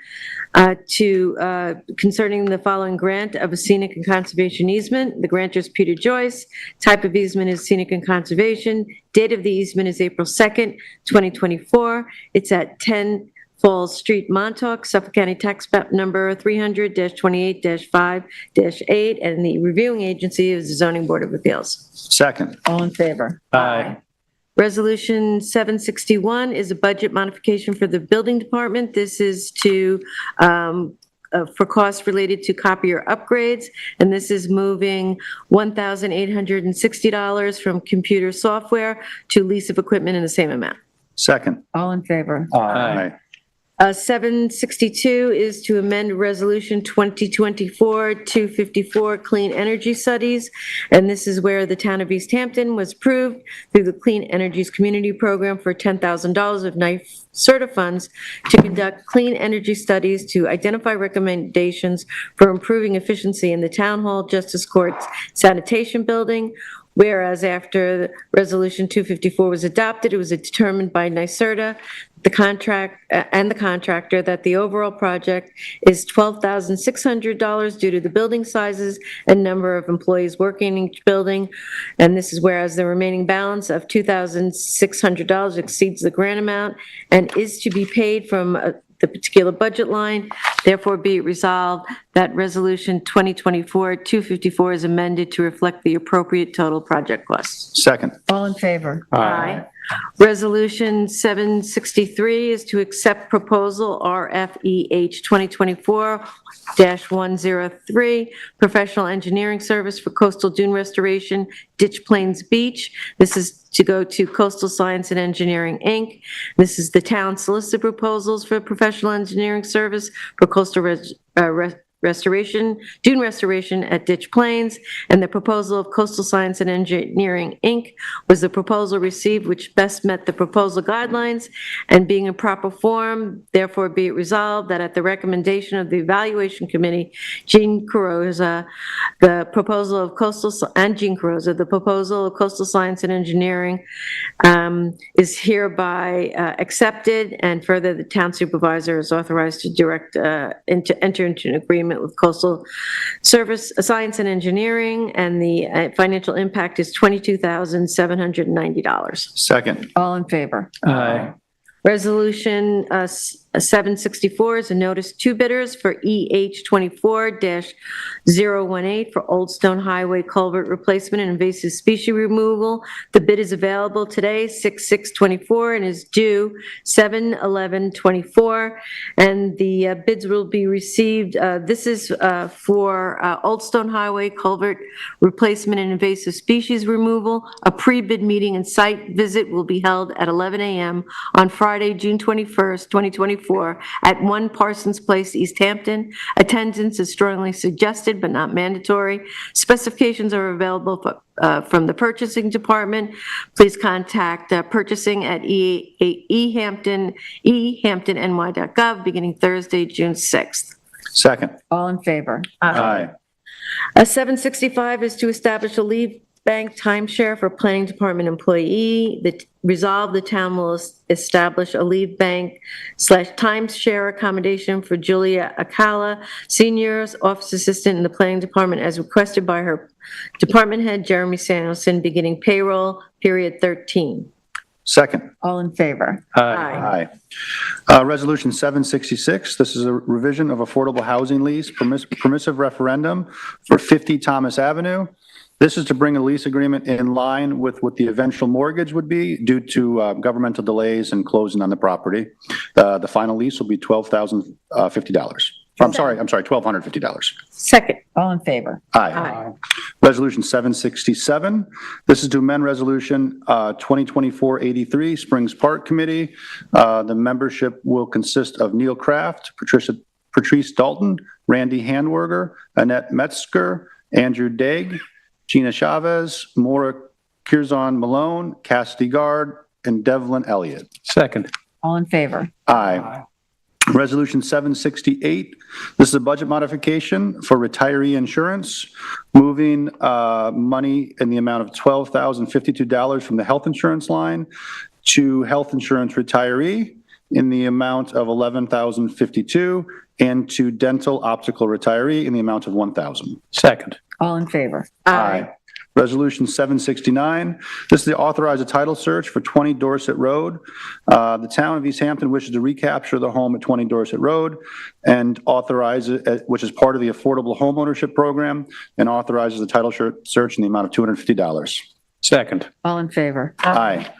Concerning the following grant of a scenic and conservation easement. The grantor is Peter Joyce. Type of easement is scenic and conservation. Date of the easement is April 2nd, 2024. It's at 10 Falls Street, Montauk, Suffolk County Tax Map number 300-28-5-8, and the reviewing agency is the Zoning Board of Appeals.
Second.
All in favor?
Aye.
Resolution 761 is a budget modification for the building department. This is to for costs related to copier upgrades, and this is moving $1,860 from computer software to lease of equipment in the same amount.
Second.
All in favor?
Aye.
762 is to amend Resolution 2024-254 Clean Energy Studies, and this is where the town of East Hampton was approved through the Clean Energies Community Program for $10,000 of NYSERDA funds to conduct clean energy studies to identify recommendations for improving efficiency in the Town Hall, Justice Courts, Sanitation Building. Whereas after Resolution 254 was adopted, it was determined by NYSERDA, the contractor, that the overall project is $12,600 due to the building sizes and number of employees working in each building. And this is whereas the remaining balance of $2,600 exceeds the grant amount and is to be paid from the particular budget line. Therefore, be it resolved that Resolution 2024-254 is amended to reflect the appropriate total project costs.
Second.
All in favor?
Aye. Resolution 763 is to accept proposal RFEH 2024-103, professional engineering service for coastal dune restoration, Ditch Plains Beach. This is to go to Coastal Science and Engineering, Inc. This is the town solicited proposals for professional engineering service for coastal dune restoration at Ditch Plains, and the proposal of Coastal Science and Engineering, Inc. was the proposal received which best met the proposal guidelines, and being in proper form, therefore be it resolved that at the recommendation of the evaluation committee, Gene Carrozza, the proposal of Coastal Science and Engineering is hereby accepted, and further, the town supervisor is authorized to enter into an agreement with Coastal Science and Engineering, and the financial impact is $22,790.
Second.
All in favor?
Aye.
Resolution 764 is a notice to bidders for EH 24-018 for Old Stone Highway culvert replacement and invasive species removal. The bid is available today, 6/6/24, and is due 7/11/24, and the bids will be received. This is for Old Stone Highway culvert replacement and invasive species removal. A pre-bid meeting and site visit will be held at 11 a.m. on Friday, June 21st, 2024, at 1 Parsons Place, East Hampton. Attendance is strongly suggested but not mandatory. Specifications are available from the purchasing department. Please contact purchasing at ehamptonny.gov beginning Thursday, June 6th.
Second.
All in favor?
Aye.
765 is to establish a leave bank timeshare for planning department employee. Resolve, the town will establish a leave bank / timeshare accommodation for Julia Akala, seniors, office assistant in the planning department, as requested by her department head, Jeremy Samuelson, beginning payroll period 13.
Second.
All in favor?
Aye.
Resolution 766, this is a revision of affordable housing lease permissive referendum for 50 Thomas Avenue. This is to bring a lease agreement in line with what the eventual mortgage would be due to governmental delays and closing on the property. The final lease will be $12,050. I'm sorry, $1,250.
Second.
All in favor?
Aye. Resolution 767, this is to amend Resolution 2024-83, Springs Park Committee. The membership will consist of Neil Kraft, Patrice Dalton, Randy Handwerger, Annette Metzger, Andrew Daig, Gina Chavez, Maura Curzon Malone, Cassidy Gard, and Devlin Elliott.
Second.
All in favor?
Aye. Resolution 768, this is a budget modification for retiree insurance, moving money in the amount of $12,052 from the health insurance line to health insurance retiree in the amount of $11,052, and to dental optical retiree in the amount of $1,000.
Second.
All in favor?
Aye. Resolution 769, this is to authorize a title search for 20 Dorset Road. The town of East Hampton wishes to recapture the home at 20 Dorset Road and authorize it, which is part of the Affordable Homeownership Program, and authorizes the title search in the amount of $250.
Second.
All in favor?
Aye.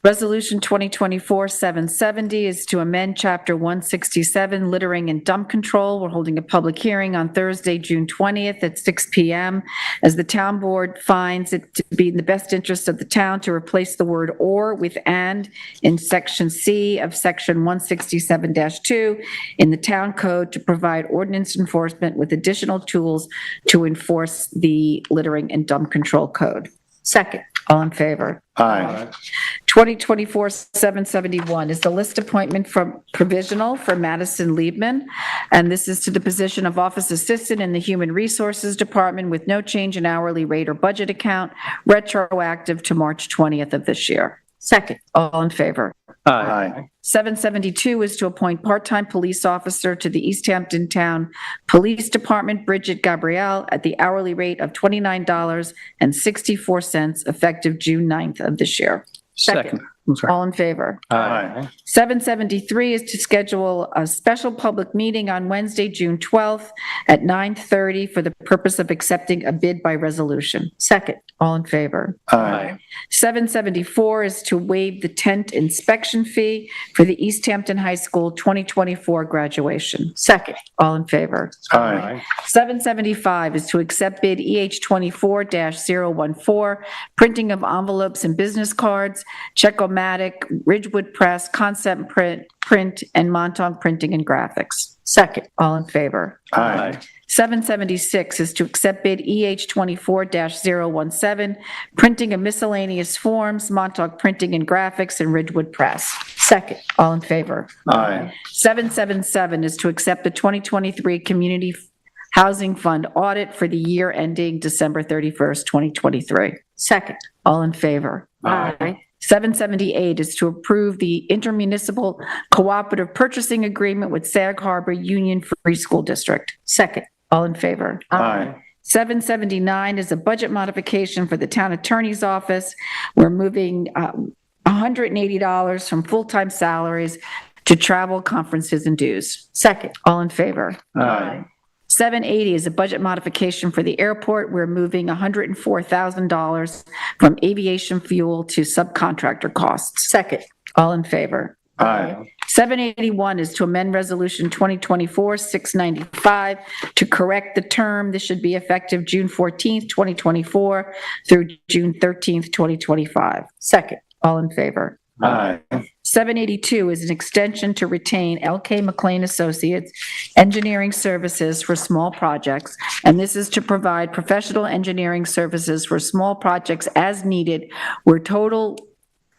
Resolution 2024-770 is to amend Chapter 167, Littering and Dump Control. We're holding a public hearing on Thursday, June 20th at 6 p.m. as the town board finds it to be in the best interest of the town to replace the word "or" with "and" in Section C of Section 167-2 in the town code to provide ordinance enforcement with additional tools to enforce the littering and dump control code.
Second.
All in favor?
Aye.
2024-771 is the list appointment from provisional for Madison Liebman, and this is to the position of office assistant in the Human Resources Department with no change in hourly rate or budget account, retroactive to March 20th of this year.
Second.
All in favor?
Aye.
772 is to appoint part-time police officer to the East Hampton Town Police Department, Bridget Gabrielle, at the hourly rate of $29.64, effective June 9th of this year.
Second. I'm sorry.
All in favor?
Aye.
773 is to schedule a special public meeting on Wednesday, June 12th at 9:30 for the purpose of accepting a bid by resolution.
Second.
All in favor?
Aye.
774 is to waive the tent inspection fee for the East Hampton High School 2024 graduation.
Second.
All in favor?
Aye.
775 is to accept bid EH 24-014, printing of envelopes and business cards, Check-O-Matic, Ridgewood Press, Concept Print, and Montauk Printing and Graphics.
Second.
All in favor?
Aye.
776 is to accept bid EH 24-017, printing of miscellaneous forms, Montauk Printing and Graphics, and Ridgewood Press.
Second.
All in favor?
Aye.
777 is to accept the 2023 Community Housing Fund audit for the year ending December 31st, 2023.
Second.
All in favor?
Aye.
778 is to approve the intermunicipal cooperative purchasing agreement with Sag Harbor Union Free School District.
Second.
All in favor?
Aye.
779 is a budget modification for the town attorney's office. We're moving $180 from full-time salaries to travel, conferences, and dues.
Second.
All in favor?
Aye.
780 is a budget modification for the airport. We're moving $104,000 from aviation fuel to subcontractor costs.
Second.
All in favor?
Aye.
781 is to amend Resolution 2024-695 to correct the term. This should be effective June 14th, 2024 through June 13th, 2025.
Second.
All in favor?
Aye.
782 is an extension to retain LK McLean Associates Engineering Services for small projects, and this is to provide professional engineering services for small projects as needed where total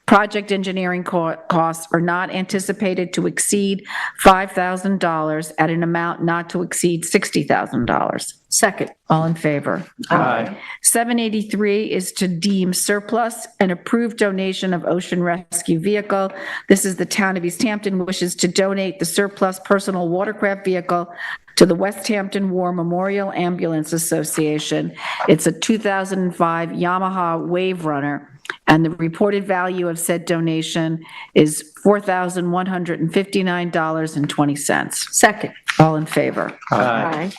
project engineering costs are not anticipated to exceed $5,000 at an amount not to exceed $60,000.
Second.
All in favor?
Aye.
783 is to deem surplus an approved donation of ocean rescue vehicle. This is the town of East Hampton wishes to donate the surplus personal watercraft vehicle to the West Hampton War Memorial Ambulance Association. It's a 2005 Yamaha Wave Runner, and the reported value of said donation is $4,159.20.
Second.
All in favor?
Aye.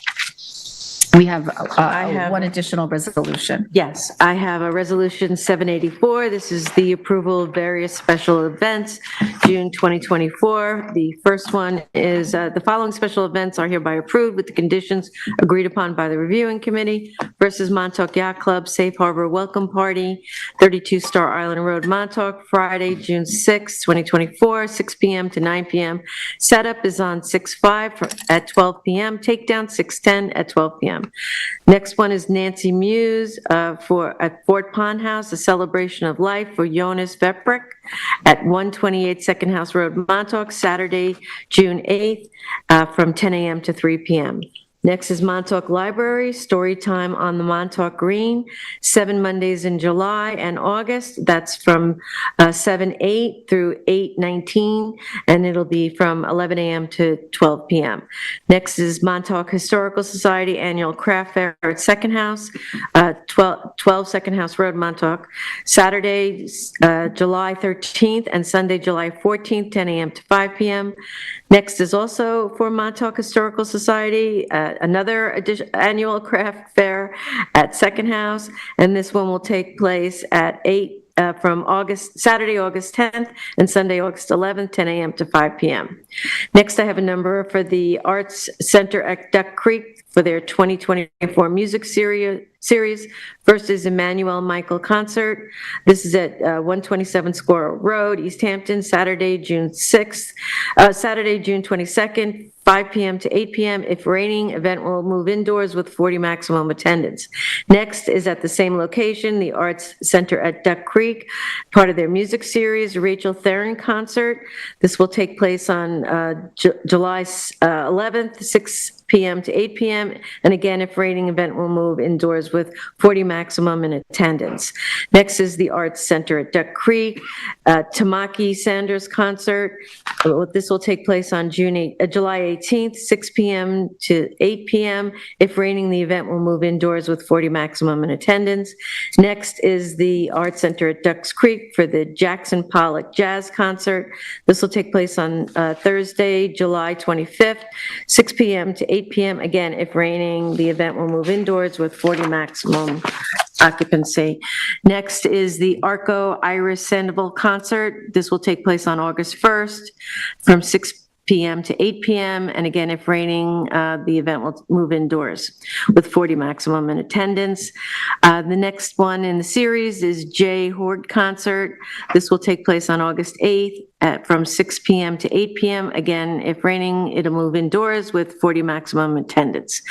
We have
I have-
one additional resolution.
Yes, I have a resolution 784. This is the approval of various special events, June 2024. The first one is the following special events are hereby approved with the conditions agreed upon by the reviewing committee versus Montauk Yacht Club Safe Harbor Welcome Party, 32 Star Island Road, Montauk, Friday, June 6, 2024, 6 p.m. to 9 p.m. Setup is on 6/5 at 12 p.m. Takedown 6/10 at 12 p.m. Next one is Nancy Muse at Fort Pond House, a celebration of life for Jonas Veprick at 128 Second House Road, Montauk, Saturday, June 8th, from 10 a.m. to 3 p.m. Next is Montauk Library, story time on the Montauk Green, 7 Mondays in July and August. That's from 7/8 through 8/19, and it'll be from 11 a.m. to 12 p.m. Next is Montauk Historical Society Annual Craft Fair at Second House, 12 Second House Road, Montauk, Saturday, July 13th, and Sunday, July 14th, 10 a.m. to 5 p.m. Next is also for Montauk Historical Society, another annual craft fair at Second House, and this one will take place at 8 from Saturday, August 10th, and Sunday, August 11th, 10 a.m. to 5 p.m. Next, I have a number for the Arts Center at Duck Creek for their 2024 music series. First is Emmanuel Michael Concert. This is at 127 Squirrel Road, East Hampton, Saturday, June 22nd, 5 p.m. to 8 p.m. If raining, event will move indoors with 40 maximum attendance. Next is at the same location, the Arts Center at Duck Creek, part of their music series, Rachel Theron Concert. This will take place on July 11th, 6 p.m. to 8 p.m. And again, if raining, event will move indoors with 40 maximum in attendance. Next is the Arts Center at Duck Creek, Tamaki Sanders Concert. This will take place on July 18th, 6 p.m. to 8 p.m. If raining, the event will move indoors with 40 maximum in attendance. Next is the Arts Center at Ducks Creek for the Jackson Pollock Jazz Concert. This will take place on Thursday, July 25th, 6 p.m. to 8 p.m. Again, if raining, the event will move indoors with 40 maximum occupancy. Next is the Arco Iris Sandoval Concert. This will take place on August 1st from 6 p.m. to 8 p.m. And again, if raining, the event will move indoors with 40 maximum in attendance. The next one in the series is Jay Horde Concert. This will take place on August 8th from 6 p.m. to 8 p.m. Again, if raining, it'll move indoors with 40 maximum attendance.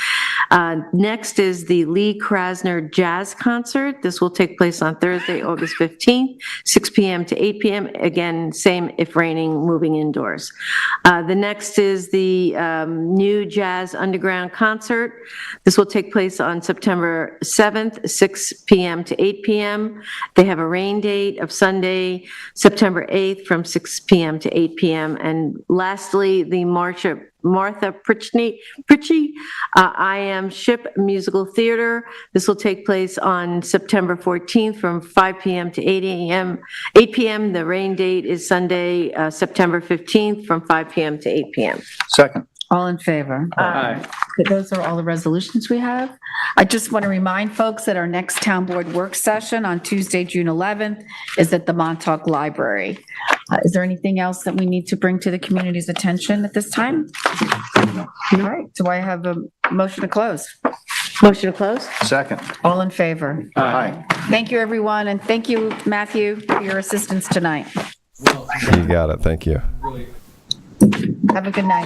Next is the Lee Krasner Jazz Concert. This will take place on Thursday, August 15th, 6 p.m. to 8 p.m. Again, same if raining, moving indoors. The next is the New Jazz Underground Concert. This will take place on September 7th, 6 p.m. to 8 p.m. They have a rain date of Sunday, September 8th from 6 p.m. to 8 p.m. And lastly, the Martha Pritchie, I Am Ship Musical Theater. This will take place on September 14th from 5 p.m. to 8 p.m. The rain date is Sunday, September 15th from 5 p.m. to 8 p.m.
Second.
All in favor?
Aye.
Those are all the resolutions we have. I just want to remind folks that our next town board work session on Tuesday, June 11th is at the Montauk Library. Is there anything else that we need to bring to the community's attention at this time? All right, do I have a motion to close?
Motion to close?
Second.
All in favor?
Aye.
Thank you, everyone, and thank you, Matthew, for your assistance tonight.
You got it. Thank you.
Have a good night.